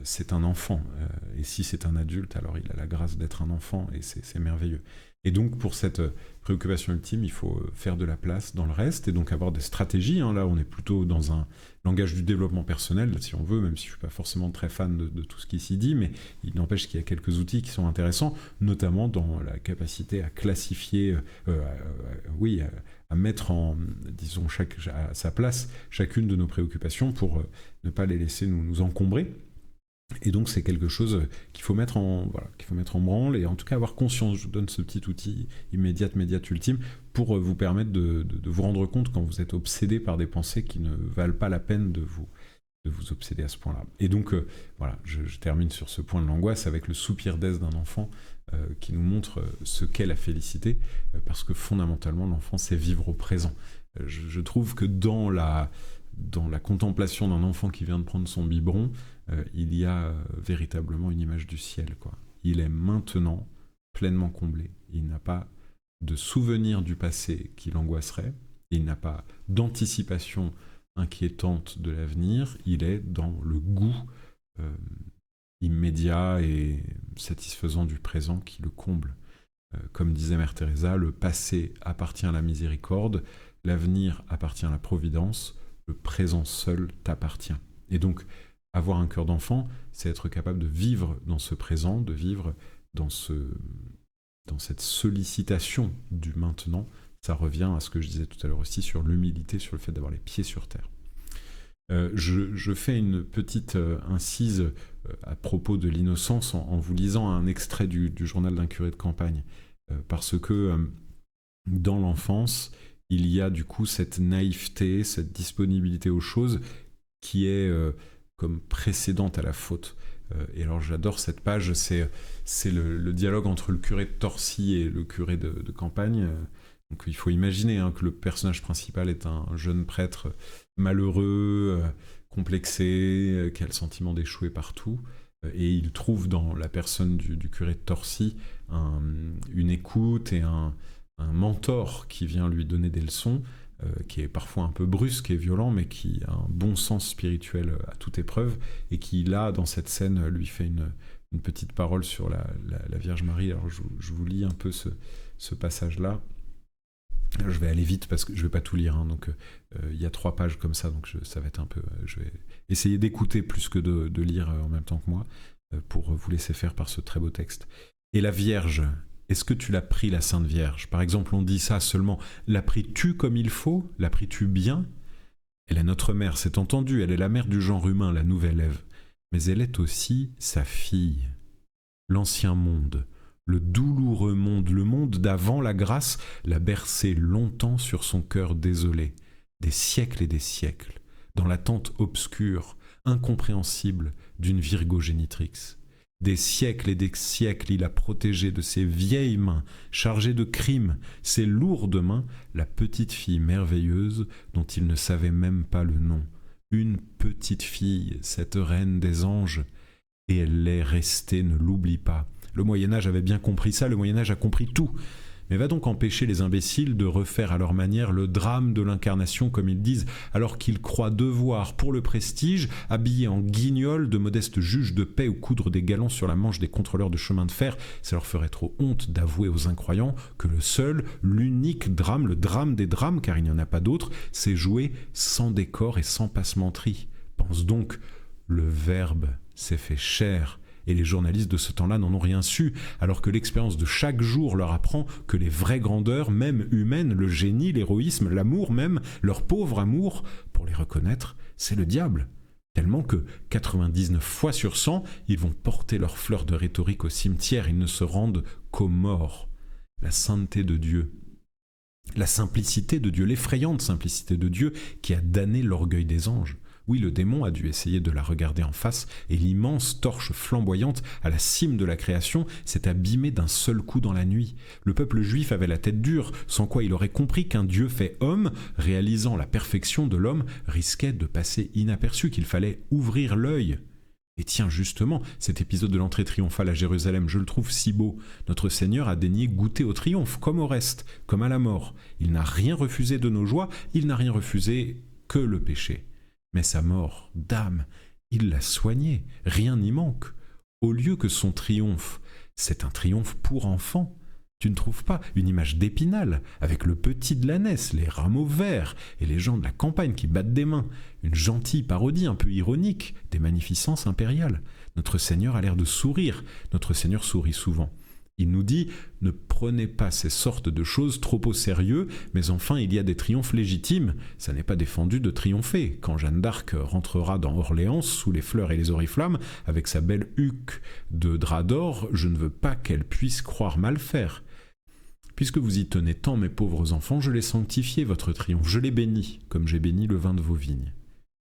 c'est un enfant. Et si c'est un adulte, alors il a la grâce d'être un enfant, et c'est merveilleux. Et donc, pour cette préoccupation ultime, il faut faire de la place dans le reste, et donc avoir des stratégies. Là, on est plutôt dans un langage du développement personnel, si on veut, même si je ne suis pas forcément très fan de tout ce qui s'y dit, mais il n'empêche qu'il y a quelques outils qui sont intéressants, notamment dans la capacité à classifier, à mettre disons, à sa place chacune de nos préoccupations pour ne pas les laisser nous encombrer. Et donc c'est quelque chose qu'il faut mettre en branle, et en tout cas avoir conscience. Je vous donne ce petit outil immédiat, ultime, pour vous permettre de vous rendre compte quand vous êtes obsédé par des pensées qui ne valent pas la peine de vous obséder à ce point-là. Et donc je termine sur ce point de l'angoisse avec le soupir d'aise d'un enfant qui nous montre ce qu'est la félicité, parce que fondamentalement l'enfant c'est vivre au présent. Je trouve que dans la contemplation d'un enfant qui vient de prendre son biberon, il y a véritablement une image du ciel, quoi. Il est maintenant pleinement comblé. Il n'a pas de souvenir du passé qui l'angoisserait. Il n'a pas d'anticipation inquiétante de l'avenir. Il est dans le goût immédiat et satisfaisant du présent qui le comble. Comme disait Mère Teresa, le passé appartient à la miséricorde, l'avenir appartient à la providence, le présent seul t'appartient. Et donc, avoir un cœur d'enfant, c'est être capable de vivre dans ce présent, de vivre dans cette sollicitation du maintenant. Ça revient à ce que je disais tout à l'heure aussi sur l'humilité, sur le fait d'avoir les pieds sur terre. Je fais une petite incise à propos de l'innocence en vous lisant un extrait du journal d'un curé de campagne, parce que dans l'enfance, il y a du coup cette naïveté, cette disponibilité aux choses qui est comme précédente à la faute. Et alors j'adore cette page, c'est le dialogue entre le curé de Torcy et le curé de campagne. Donc il faut imaginer que le personnage principal est un jeune prêtre malheureux, complexé, qui a le sentiment d'échouer partout. Et il trouve dans la personne du curé de Torcy une écoute et un mentor qui vient lui donner des leçons, qui est parfois un peu brusque et violent, mais qui a un bon sens spirituel à toute épreuve, et qui, là, dans cette scène, lui fait une petite parole sur la Vierge Marie. Alors, je vous lis un peu ce passage-là. Alors, je vais aller vite parce que je ne vais pas tout lire, donc il y a 3 pages comme ça, donc ça va être un peu... je vais essayer d'écouter plus que de lire en même temps que moi, pour vous laisser faire par ce très beau texte. Et la Vierge... Est-ce que tu l'as pris, la Sainte Vierge? Par exemple, on dit ça seulement. La pris-tu comme il faut? La pris-tu bien? Elle est notre mère, c'est entendu. Elle est la mère du genre humain, la nouvelle Ève. Mais elle est aussi sa fille. L'ancien monde, le douloureux monde, le monde d'avant la grâce, l'a bercé longtemps sur son cœur désolé. Des siècles et des siècles, dans l'attente obscure, incompréhensible d'une Virgo génitrix. Des siècles et des siècles, il a protégé de ses vieilles mains, chargées de crimes, ses lourdes mains, la petite fille merveilleuse dont il ne savait même pas le nom. Une petite fille, cette reine des anges, et elle l'est restée, ne l'oublie pas. Le Moyen-Âge avait bien compris ça, le Moyen-Âge a compris tout. Mais va donc empêcher les imbéciles de refaire à leur manière le drame de l'incarnation, comme ils disent, alors qu'ils croient devoir, pour le prestige, habiller en guignols de modestes juges de paix ou coudre des galons sur la manche des contrôleurs de chemin de fer. Ça leur ferait trop honte d'avouer aux incroyants que le seul, l'unique drame, le drame des drames, car il n'y en a pas d'autre, c'est joué sans décor et sans passementerie. Pense donc, le Verbe s'est fait chair. Et les journalistes de ce temps-là n'en ont rien su, alors que l'expérience de chaque jour leur apprend que les vraies grandeurs, même humaines, le génie, l'héroïsme, l'amour même, leur pauvre amour, pour les reconnaître, c'est le diable. Tellement que 99 fois sur 100, ils vont porter leurs fleurs de rhétorique au cimetière, ils ne se rendent qu'aux morts. La sainteté de Dieu, la simplicité de Dieu, l'effrayante simplicité de Dieu qui a damné l'orgueil des anges. Oui, le démon a dû essayer de la regarder en face, et l'immense torche flamboyante à la cime de la création s'est abîmée d'un seul coup dans la nuit. Le peuple juif avait la tête dure, sans quoi il aurait compris qu'un Dieu fait homme, réalisant la perfection de l'homme, risquait de passer inaperçu, qu'il fallait ouvrir l'œil. Et tiens, justement, cet épisode de l'entrée triomphale à Jérusalem, je le trouve si beau. Notre Seigneur a daigné goûter au triomphe, comme au reste, comme à la mort. Il n'a rien refusé de nos joies, il n'a rien refusé que le péché. Mais sa mort d'âme, il l'a soignée, rien n'y manque. Au lieu que son triomphe, c'est un triomphe pour enfants. Tu ne trouves pas une image d'Épinal, avec le petit de l'ânesse, les rameaux verts et les gens de la campagne qui battent des mains, une gentille parodie un peu ironique des magnificences impériales. Notre Seigneur a l'air de sourire, notre Seigneur sourit souvent. Il nous dit « Ne prenez pas ces sortes de choses trop au sérieux, mais enfin il y a des triomphes légitimes. Ça n'est pas défendu de triompher. Quand Jeanne d'Arc rentrera dans Orléans sous les fleurs et les oriflammes, avec sa belle huque de drap d'or, je ne veux pas qu'elle puisse croire mal faire. Puisque vous y tenez tant, mes pauvres enfants, je l'ai sanctifié, votre triomphe, je l'ai béni, comme j'ai béni le vin de vos vignes.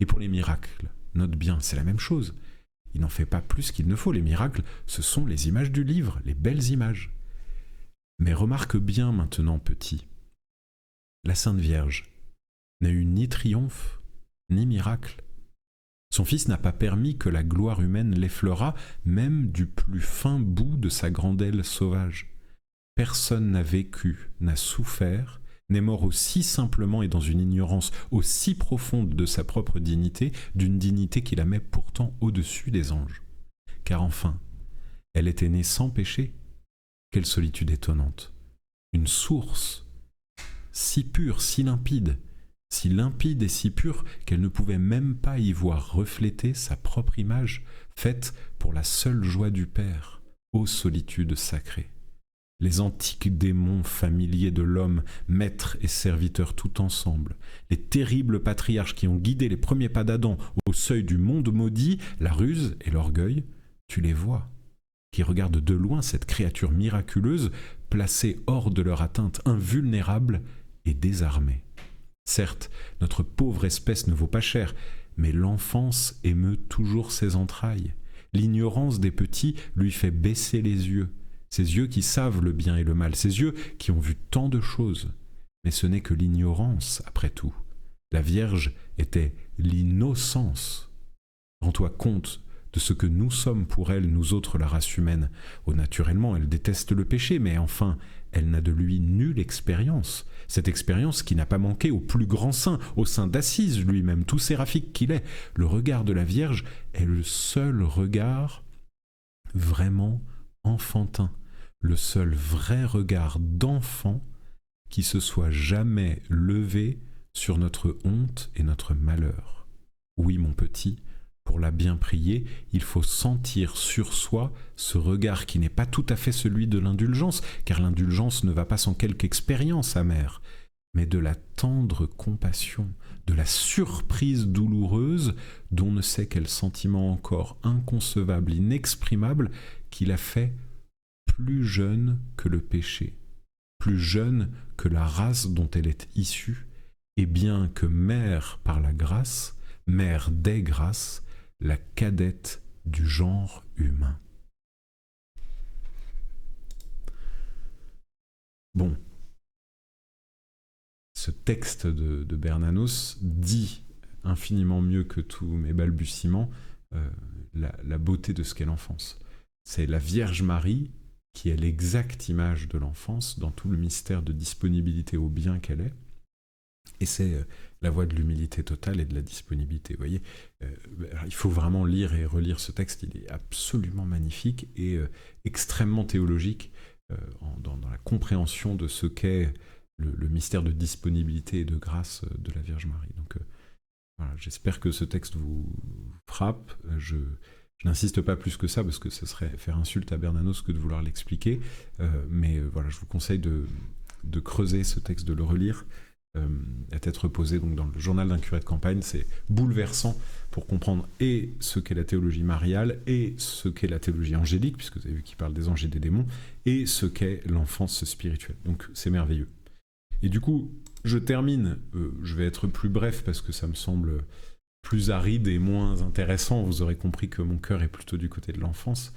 Et pour les miracles, note bien, c'est la même chose. Il n'en fait pas plus qu'il ne faut. Les miracles, ce sont les images du livre, les belles images. Mais remarque bien maintenant, petit, la Sainte Vierge n'a eu ni triomphe, ni miracle. Son Fils n'a pas permis que la gloire humaine l'effleurât, même du plus fin bout de sa grande aile sauvage. Personne n'a vécu, n'a souffert, n'est mort aussi simplement et dans une ignorance aussi profonde de sa propre dignité, d'une dignité qui la met pourtant au-dessus des anges. Car enfin, elle était née sans péché. Quelle solitude étonnante! Une source, si pure, si limpide et si pure qu'elle ne pouvait même pas y voir refléter sa propre image, faite pour la seule joie du Père, ô solitude sacrée. Les antiques démons familiers de l'homme, maîtres et serviteurs tout ensemble, les terribles patriarches qui ont guidé les premiers pas d'Adam au seuil du monde maudit, la ruse et l'orgueil, tu les vois, qui regardent de loin cette créature miraculeuse, placée hors de leur atteinte, invulnérable et désarmée. Certes, notre pauvre espèce ne vaut pas cher, mais l'enfance émeut toujours ses entrailles. L'ignorance des petits lui fait baisser les yeux. Ces yeux qui savent le bien et le mal, ces yeux qui ont vu tant de choses. Mais ce n'est que l'ignorance, après tout. La Vierge était l'innocence. Rends-toi compte de ce que nous sommes pour elle, nous autres, la race humaine. Oh, naturellement, elle déteste le péché, mais enfin, elle n'a de lui nulle expérience. Cette expérience qui n'a pas manqué au plus grand saint, au saint d'Assise lui-même, tout séraphique qu'il est. Le regard de la Vierge est le seul regard vraiment enfantin, le seul vrai regard d'enfant qui se soit jamais levé sur notre honte et notre malheur. Oui, mon petit, pour la bien prier, il faut sentir sur soi ce regard qui n'est pas tout à fait celui de l'indulgence, car l'indulgence ne va pas sans quelque expérience amère, mais de la tendre compassion, de la surprise douloureuse dont ne sait quel sentiment encore inconcevable, inexprimable, qui l'a fait plus jeune que le péché, plus jeune que la race dont elle est issue, et bien que mère par la grâce, mère des grâces, la cadette du genre humain. Bon, ce texte de Bernanos dit infiniment mieux que tous mes balbutiements la beauté de ce qu'est l'enfance. C'est la Vierge Marie qui est l'exacte image de l'enfance dans tout le mystère de disponibilité au bien qu'elle est. Et c'est la voie de l'humilité totale et de la disponibilité. Vous voyez, il faut vraiment lire et relire ce texte. Il est absolument magnifique et extrêmement théologique dans la compréhension de ce qu'est le mystère de disponibilité et de grâce de la Vierge Marie. Donc voilà, j'espère que ce texte vous frappe. Je n'insiste pas plus que ça parce que ce serait faire insulte à Bernanos que de vouloir l'expliquer. Mais voilà, je vous conseille de creuser ce texte, de le relire à tête reposée, donc dans le journal d'un curé de campagne. C'est bouleversant pour comprendre et ce qu'est la théologie mariale et ce qu'est la théologie angélique, puisque vous avez vu qu'il parle des anges et des démons, et ce qu'est l'enfance spirituelle. Donc c'est merveilleux. Et du coup, je termine, je vais être plus bref parce que ça me semble plus aride et moins intéressant. Vous aurez compris que mon cœur est plutôt du côté de l'enfance.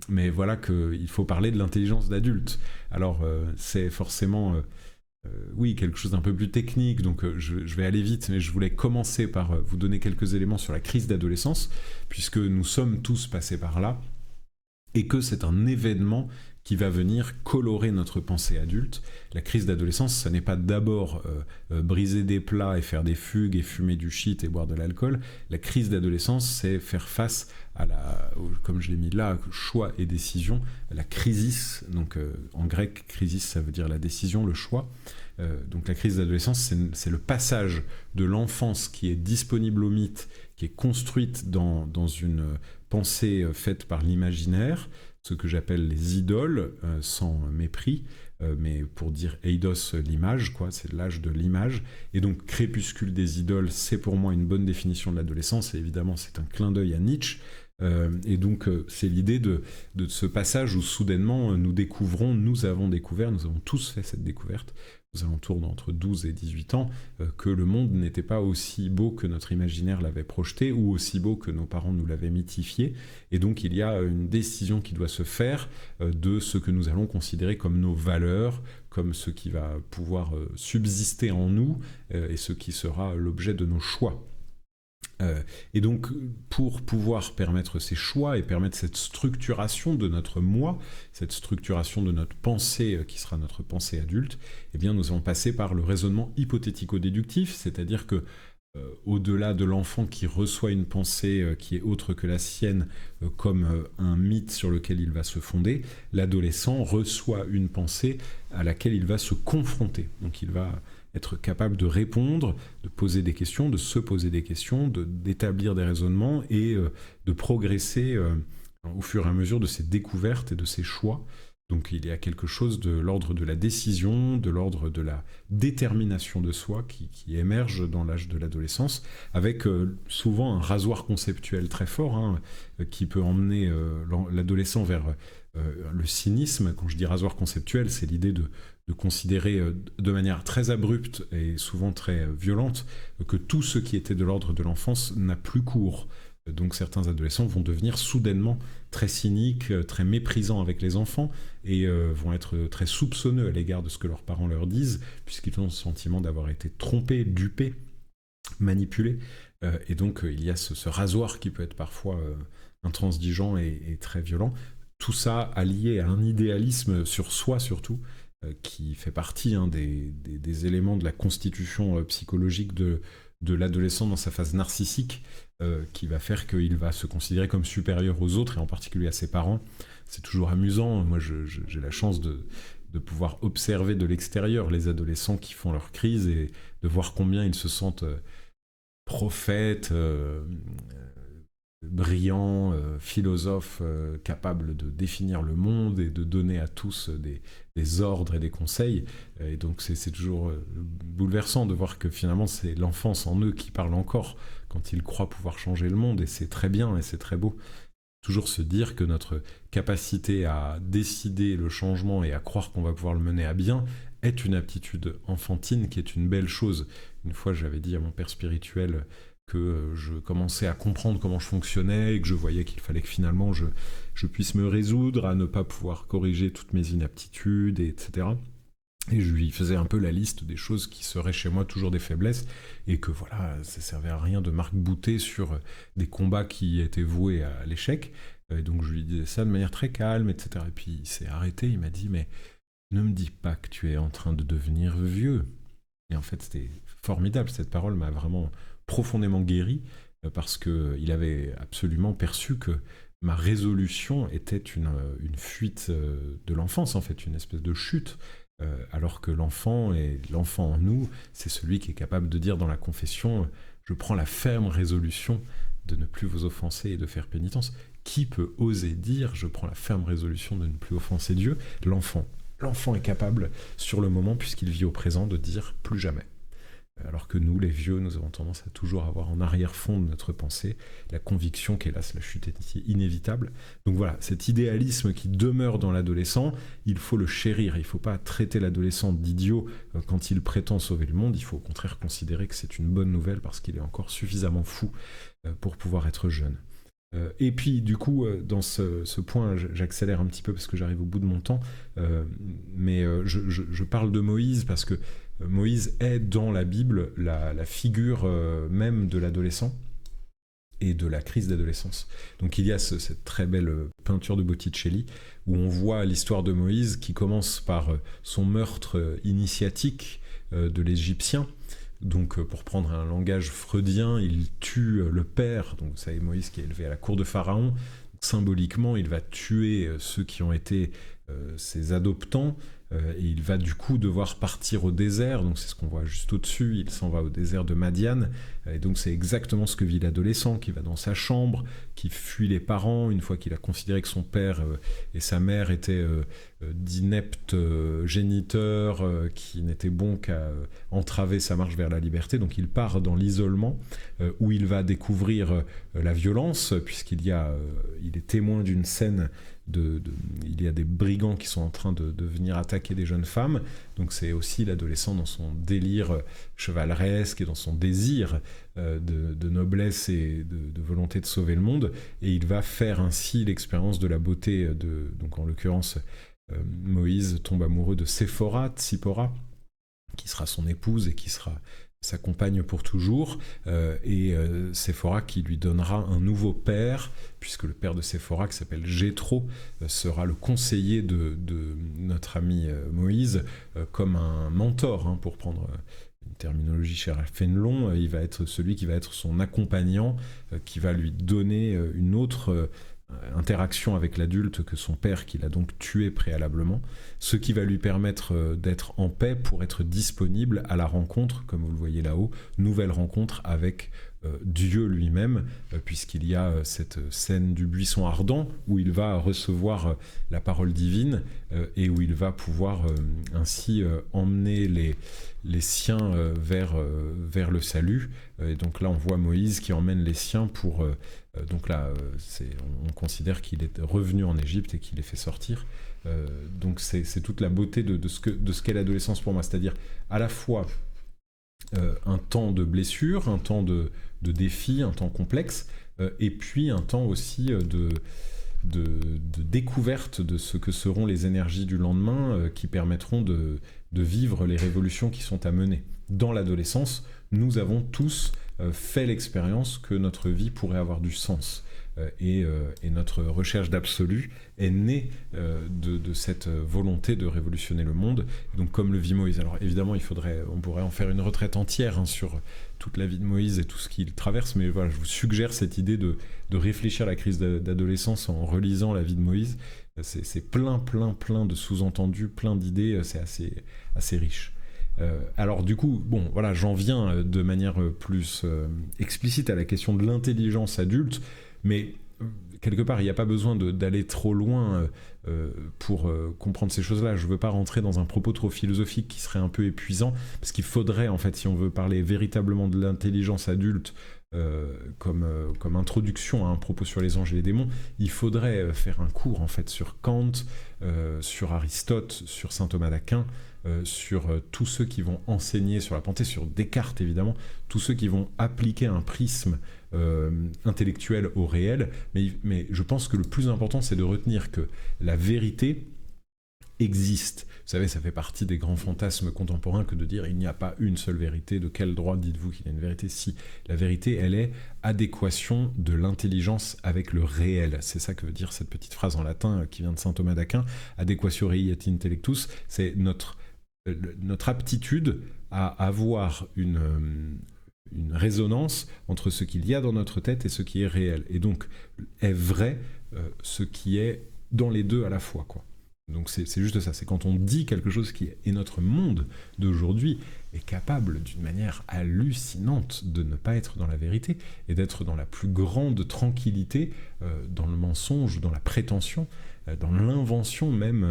Mais voilà qu'il faut parler de l'intelligence d'adulte. Alors, c'est forcément oui, quelque chose d'un peu plus technique, donc je vais aller vite, mais je voulais commencer par vous donner quelques éléments sur la crise d'adolescence, puisque nous sommes tous passés par là, et que c'est un événement qui va venir colorer notre pensée adulte. La crise d'adolescence, ça n'est pas d'abord briser des plats et faire des fugues et fumer du shit et boire de l'alcool. La crise d'adolescence, c'est faire face à comme je l'ai mis là, choix et décision, la crisis, donc en grec, crisis, ça veut dire la décision, le choix. Donc la crise d'adolescence, c'est le passage de l'enfance qui est disponible au mythe, qui est construite dans une pensée faite par l'imaginaire, ce que j'appelle les idoles, sans mépris, mais pour dire eidos, l'image, quoi, c'est l'âge de l'image. Et donc crépuscule des idoles, c'est pour moi une bonne définition de l'adolescence, et évidemment c'est un clin d'œil à Nietzsche. Et donc c'est l'idée de ce passage où soudainement nous avons tous fait cette découverte, aux alentours d'entre 12 et 18 ans, que le monde n'était pas aussi beau que notre imaginaire l'avait projeté, ou aussi beau que nos parents nous l'avaient mythifié. Et donc il y a une décision qui doit se faire de ce que nous allons considérer comme nos valeurs, comme ce qui va pouvoir subsister en nous, et ce qui sera l'objet de nos choix. Et donc, pour pouvoir permettre ces choix et permettre cette structuration de notre moi, cette structuration de notre pensée qui sera notre pensée adulte, eh bien, nous allons passer par le raisonnement hypothético-déductif, c'est-à-dire que au-delà de l'enfant qui reçoit une pensée qui est autre que la sienne comme un mythe sur lequel il va se fonder, l'adolescent reçoit une pensée à laquelle il va se confronter. Donc il va être capable de répondre, de poser des questions, de se poser des questions, d'établir des raisonnements et de progresser au fur et à mesure de ses découvertes et de ses choix. Donc il y a quelque chose de l'ordre de la décision, de l'ordre de la détermination de soi qui émerge dans l'âge de l'adolescence, avec souvent un rasoir conceptuel très fort qui peut emmener l'adolescent vers le cynisme. Quand je dis rasoir conceptuel, c'est l'idée de considérer de manière très abrupte et souvent très violente que tout ce qui était de l'ordre de l'enfance n'a plus cours. Donc certains adolescents vont devenir soudainement très cyniques, très méprisants avec les enfants et vont être très soupçonneux à l'égard de ce que leurs parents leur disent, puisqu'ils ont le sentiment d'avoir été trompés, dupés, manipulés. Et donc il y a ce rasoir qui peut être parfois intransigeant et très violent. Tout ça allié à un idéalisme sur soi surtout, qui fait partie des éléments de la constitution psychologique de l'adolescent dans sa phase narcissique, qui va faire qu'il va se considérer comme supérieur aux autres, et en particulier à ses parents. C'est toujours amusant. Moi, j'ai la chance de pouvoir observer de l'extérieur les adolescents qui font leur crise et de voir combien ils se sentent prophètes, brillants, philosophes, capables de définir le monde et de donner à tous des ordres et des conseils. Et donc c'est toujours bouleversant de voir que finalement c'est l'enfance en eux qui parle encore quand ils croient pouvoir changer le monde, et c'est très bien et c'est très beau. Toujours se dire que notre capacité à décider le changement et à croire qu'on va pouvoir le mener à bien est une aptitude enfantine qui est une belle chose. Une fois j'avais dit à mon père spirituel que je commençais à comprendre comment je fonctionnais et que je voyais qu'il fallait que finalement je puisse me résoudre à ne pas pouvoir corriger toutes mes inaptitudes, etc. Et je lui faisais un peu la liste des choses qui seraient chez moi toujours des faiblesses, et que voilà, ça servait à rien de m'arc-bouter sur des combats qui étaient voués à l'échec. Et donc je lui disais ça de manière très calme, etc. Et puis il s'est arrêté, il m'a dit « Mais ne me dis pas que tu es en train de devenir vieux ». Et en fait, c'était formidable, cette parole m'a vraiment profondément guéri, parce qu'il avait absolument perçu que ma résolution était une fuite de l'enfance, en fait, une espèce de chute, alors que l'enfant en nous, c'est celui qui est capable de dire dans la confession « Je prends la ferme résolution de ne plus vous offenser et de faire pénitence ». Qui peut oser dire « Je prends la ferme résolution de ne plus offenser Dieu » ? L'enfant. L'enfant est capable, sur le moment, puisqu'il vit au présent, de dire « plus jamais ». Alors que nous, les vieux, nous avons tendance à toujours avoir en arrière-fond de notre pensée la conviction qu'hélas, la chute est inévitable. Donc voilà, cet idéalisme qui demeure dans l'adolescent, il faut le chérir. Il ne faut pas traiter l'adolescent d'idiot quand il prétend sauver le monde. Il faut au contraire considérer que c'est une bonne nouvelle parce qu'il est encore suffisamment fou pour pouvoir être jeune. Et puis, du coup, dans ce point, j'accélère un petit peu parce que j'arrive au bout de mon temps, mais je parle de Moïse parce que Moïse est dans la Bible la figure même de l'adolescent et de la crise d'adolescence. Donc il y a cette très belle peinture de Botticelli où on voit l'histoire de Moïse qui commence par son meurtre initiatique de l'Égyptien. Donc pour prendre un langage freudien, il tue le père, donc vous savez Moïse qui est élevé à la cour de Pharaon. Donc, symboliquement, il va tuer ceux qui ont été ses adoptants, et il va du coup devoir partir au désert, donc c'est ce qu'on voit juste au-dessus, il s'en va au désert de Madian, et donc c'est exactement ce que vit l'adolescent, qui va dans sa chambre, qui fuit les parents, une fois qu'il a considéré que son père et sa mère étaient d'ineptes géniteurs, qui n'étaient bons qu'à entraver sa marche vers la liberté, donc il part dans l'isolement, où il va découvrir la violence, puisqu'il est témoin d'une scène il y a des brigands qui sont en train de venir attaquer des jeunes femmes, donc c'est aussi l'adolescent dans son délire chevaleresque et dans son désir de noblesse et de volonté de sauver le monde, et il va faire ainsi l'expérience de la beauté donc en l'occurrence Moïse tombe amoureux de Tsipora, qui sera son épouse et qui sera sa compagne pour toujours, et Séphora qui lui donnera un nouveau père, puisque le père de Séphora, qui s'appelle Jéthro, sera le conseiller de notre ami Moïse, comme un mentor, pour prendre une terminologie chère à Fénelon. Il va être celui qui va être son accompagnant, qui va lui donner une autre interaction avec l'adulte que son père, qu'il a donc tué préalablement, ce qui va lui permettre d'être en paix pour être disponible à la rencontre, comme vous le voyez là-haut, nouvelle rencontre avec Dieu lui-même, puisqu'il y a cette scène du buisson ardent où il va recevoir la parole divine et où il va pouvoir ainsi emmener les siens vers le salut. Et donc là, on voit Moïse qui emmène les siens pour... donc là, on considère qu'il est revenu en Égypte et qu'il les fait sortir. Donc c'est toute la beauté de ce qu'est l'adolescence pour moi, c'est-à-dire à la fois un temps de blessure, un temps de défi, un temps complexe, et puis un temps aussi de découverte de ce que seront les énergies du lendemain qui permettront de vivre les révolutions qui sont à mener. Dans l'adolescence, nous avons tous fait l'expérience que notre vie pourrait avoir du sens. Et notre recherche d'absolu est née de cette volonté de révolutionner le monde. Donc comme le vit Moïse. Alors évidemment, on pourrait en faire une retraite entière sur toute la vie de Moïse et tout ce qu'il traverse, mais voilà, je vous suggère cette idée de réfléchir à la crise d'adolescence en relisant la vie de Moïse. C'est plein de sous-entendus, plein d'idées, c'est assez riche. Alors du coup, bon, voilà, j'en viens de manière plus explicite à la question de l'intelligence adulte, mais quelque part, il n'y a pas besoin d'aller trop loin pour comprendre ces choses-là. Je ne veux pas rentrer dans un propos trop philosophique qui serait un peu épuisant, parce qu'il faudrait, en fait, si on veut parler véritablement de l'intelligence adulte comme introduction à un propos sur les anges et les démons, il faudrait faire un cours, en fait, sur Kant, sur Aristote, sur saint Thomas d'Aquin, sur tous ceux qui vont enseigner sur la pensée, sur Descartes évidemment, tous ceux qui vont appliquer un prisme intellectuel au réel, mais je pense que le plus important c'est de retenir que la vérité existe. Vous savez, ça fait partie des grands fantasmes contemporains que de dire il n'y a pas une seule vérité. De quel droit dites-vous qu'il y a une vérité? Si, la vérité, elle est adéquation de l'intelligence avec le réel. C'est ça que veut dire cette petite phrase en latin qui vient de saint Thomas d'Aquin. Adequatio rei et intellectus, c'est notre aptitude à avoir une résonance entre ce qu'il y a dans notre tête et ce qui est réel. Et donc, est vrai ce qui est dans les deux à la fois, quoi. Donc c'est juste ça, c'est quand on dit quelque chose qui est... Et notre monde d'aujourd'hui est capable d'une manière hallucinante de ne pas être dans la vérité et d'être dans la plus grande tranquillité, dans le mensonge, dans la prétention, dans l'invention même,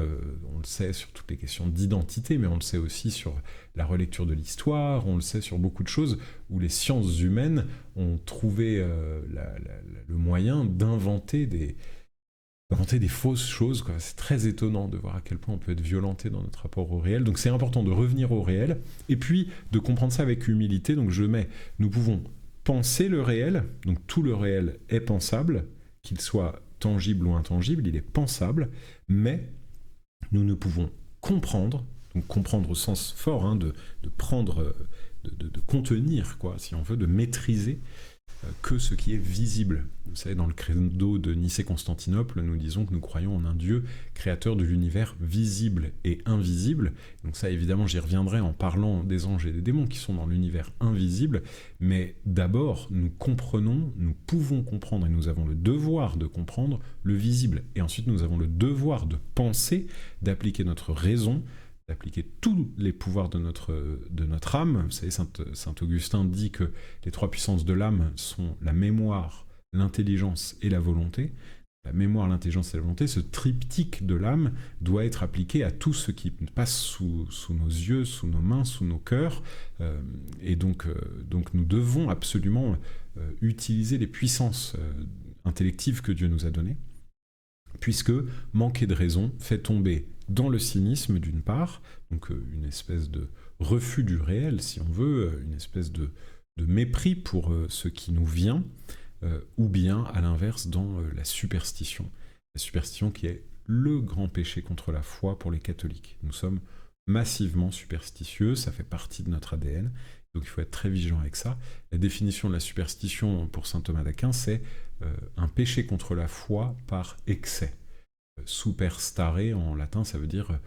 on le sait sur toutes les questions d'identité, mais on le sait aussi sur la relecture de l'histoire, on le sait sur beaucoup de choses où les sciences humaines ont trouvé le moyen d'inventer des fausses choses, quoi. C'est très étonnant de voir à quel point on peut être violenté dans notre rapport au réel. Donc c'est important de revenir au réel, et puis de comprendre ça avec humilité. Donc nous pouvons penser le réel, donc tout le réel est pensable, qu'il soit tangible ou intangible, il est pensable, mais nous ne pouvons comprendre, donc comprendre au sens fort, hein, de prendre, de contenir, quoi, si on veut, de maîtriser que ce qui est visible. Vous savez, dans le credo de Nicée-Constantinople, nous disons que nous croyons en un Dieu créateur de l'univers visible et invisible. Donc ça, évidemment, j'y reviendrai en parlant des anges et des démons qui sont dans l'univers invisible. Mais d'abord, nous comprenons, nous pouvons comprendre, et nous avons le devoir de comprendre le visible. Et ensuite, nous avons le devoir de penser, d'appliquer notre raison, d'appliquer tous les pouvoirs de notre âme. Vous savez, saint Augustin dit que les 3 puissances de l'âme sont la mémoire, l'intelligence et la volonté. La mémoire, l'intelligence et la volonté, ce triptyque de l'âme doit être appliqué à tout ce qui passe sous nos yeux, sous nos mains, sous nos cœurs. Et donc nous devons absolument utiliser les puissances intellectives que Dieu nous a données, puisque manquer de raison fait tomber dans le cynisme d'une part, donc une espèce de refus du réel, si on veut, une espèce de mépris pour ce qui nous vient, ou bien, à l'inverse, dans la superstition. La superstition qui est le grand péché contre la foi pour les catholiques. Nous sommes massivement superstitieux, ça fait partie de notre ADN, donc il faut être très vigilant avec ça. La définition de la superstition pour saint Thomas d'Aquin, c'est un péché contre la foi par excès. Superstare en latin, ça veut dire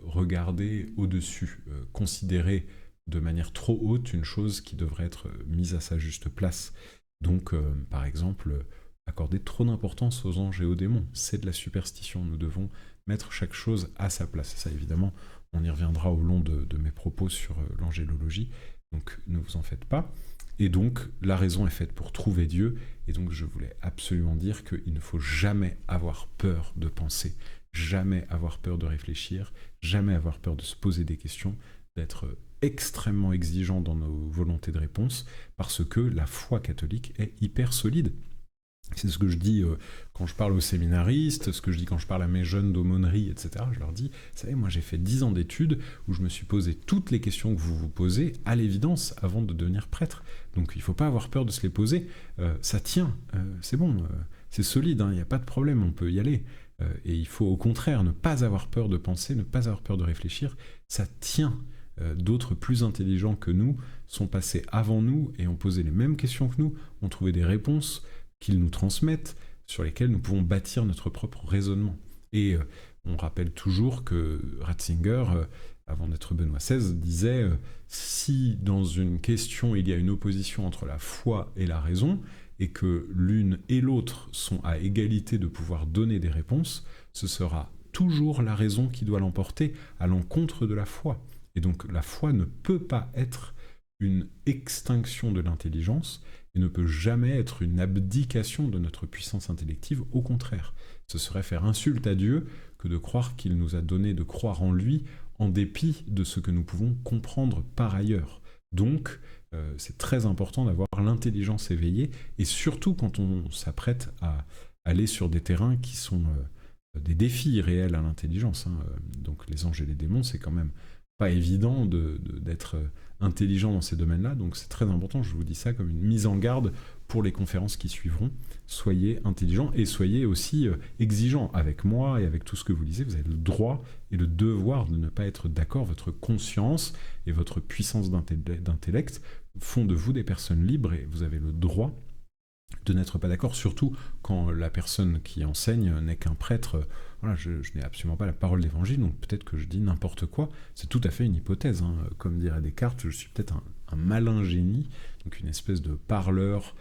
regarder au-dessus, considérer de manière trop haute une chose qui devrait être mise à sa juste place. Donc, par exemple, accorder trop d'importance aux anges et aux démons, c'est de la superstition. Nous devons mettre chaque chose à sa place. Et ça, évidemment, on y reviendra au long de mes propos sur l'angélologie, donc ne vous en faites pas. Et donc, la raison est faite pour trouver Dieu, et donc je voulais absolument dire qu'il ne faut jamais avoir peur de penser, jamais avoir peur de réfléchir, jamais avoir peur de se poser des questions, d'être extrêmement exigeant dans nos volontés de réponse, parce que la foi catholique est hyper solide. C'est ce que je dis quand je parle aux séminaristes, ce que je dis quand je parle à mes jeunes d'aumônerie, etc. Je leur dis, vous savez, moi j'ai fait 10 ans d'études où je me suis posé toutes les questions que vous vous posez à l'évidence avant de devenir prêtre. Donc il ne faut pas avoir peur de se les poser. Ça tient, c'est bon, c'est solide, il n'y a pas de problème, on peut y aller. Et il faut au contraire ne pas avoir peur de penser, ne pas avoir peur de réfléchir. Ça tient. D'autres plus intelligents que nous sont passés avant nous et ont posé les mêmes questions que nous, ont trouvé des réponses qu'ils nous transmettent, sur lesquelles nous pouvons bâtir notre propre raisonnement. Et on rappelle toujours que Ratzinger, avant d'être Benoît XVI, disait si dans une question il y a une opposition entre la foi et la raison, et que l'une et l'autre sont à égalité de pouvoir donner des réponses, ce sera toujours la raison qui doit l'emporter à l'encontre de la foi. Et donc la foi ne peut pas être une extinction de l'intelligence, et ne peut jamais être une abdication de notre puissance intellective, au contraire. Ce serait faire insulte à Dieu que de croire qu'il nous a donné de croire en lui, en dépit de ce que nous pouvons comprendre par ailleurs. Donc, c'est très important d'avoir l'intelligence éveillée, et surtout quand on s'apprête à aller sur des terrains qui sont des défis réels à l'intelligence. Donc les anges et les démons, c'est quand même pas évident d'être intelligent dans ces domaines-là, donc c'est très important, je vous dis ça comme une mise en garde pour les conférences qui suivront. Soyez intelligents et soyez aussi exigeants avec moi et avec tout ce que vous lisez. Vous avez le droit et le devoir de ne pas être d'accord. Votre conscience et votre puissance d'intellect font de vous des personnes libres, et vous avez le droit de n'être pas d'accord, surtout quand la personne qui enseigne n'est qu'un prêtre. Voilà, je n'ai absolument pas la parole d'évangile, donc peut-être que je dis n'importe quoi. C'est tout à fait une hypothèse. Comme dirait Descartes, je suis peut-être un malin génie, donc une espèce de parleur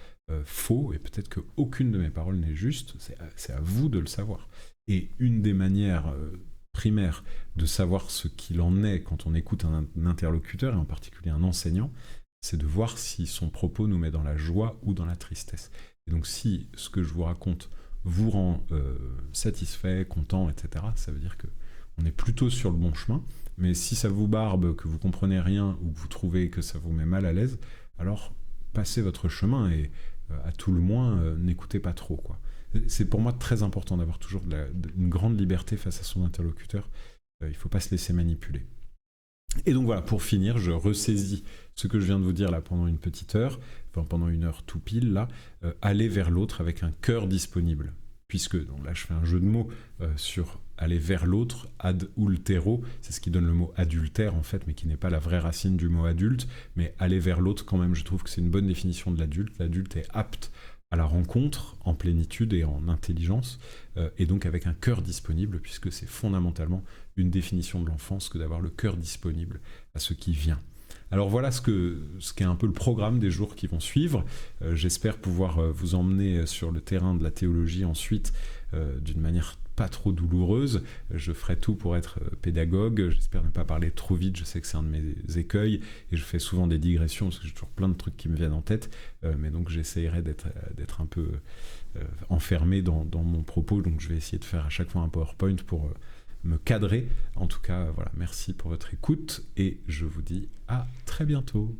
faux, et peut-être qu'aucune de mes paroles n'est juste. C'est à vous de le savoir. Et une des manières primaires de savoir ce qu'il en est quand on écoute un interlocuteur, et en particulier un enseignant, c'est de voir si son propos nous met dans la joie ou dans la tristesse. Et donc si ce que je vous raconte vous rend satisfait, content, etc., ça veut dire qu'on est plutôt sur le bon chemin. Mais si ça vous barbe, que vous comprenez rien, ou que vous trouvez que ça vous met mal à l'aise, alors passez votre chemin, et à tout le moins, n'écoutez pas trop, quoi. C'est pour moi très important d'avoir toujours une grande liberté face à son interlocuteur. Il ne faut pas se laisser manipuler. Et donc voilà, pour finir, je ressaisis ce que je viens de vous dire là pendant une petite heure, enfin pendant une heure tout pile là, aller vers l'autre avec un cœur disponible. Puisque, donc là je fais un jeu de mots sur aller vers l'autre, ad ultero, c'est ce qui donne le mot adultère en fait, mais qui n'est pas la vraie racine du mot adulte, mais aller vers l'autre quand même, je trouve que c'est une bonne définition de l'adulte. L'adulte est apte à la rencontre en plénitude et en intelligence, et donc avec un cœur disponible, puisque c'est fondamentalement une définition de l'enfance que d'avoir le cœur disponible à ce qui vient. Alors voilà ce qu'est un peu le programme des jours qui vont suivre. J'espère pouvoir vous emmener sur le terrain de la théologie ensuite d'une manière pas trop douloureuse. Je ferai tout pour être pédagogue. J'espère ne pas parler trop vite. Je sais que c'est un de mes écueils et je fais souvent des digressions parce que j'ai toujours plein de trucs qui me viennent en tête. Mais donc j'essaierai d'être un peu enfermé dans mon propos. Donc je vais essayer de faire à chaque fois un PowerPoint pour me cadrer. En tout cas, voilà, merci pour votre écoute et je vous dis à très bientôt.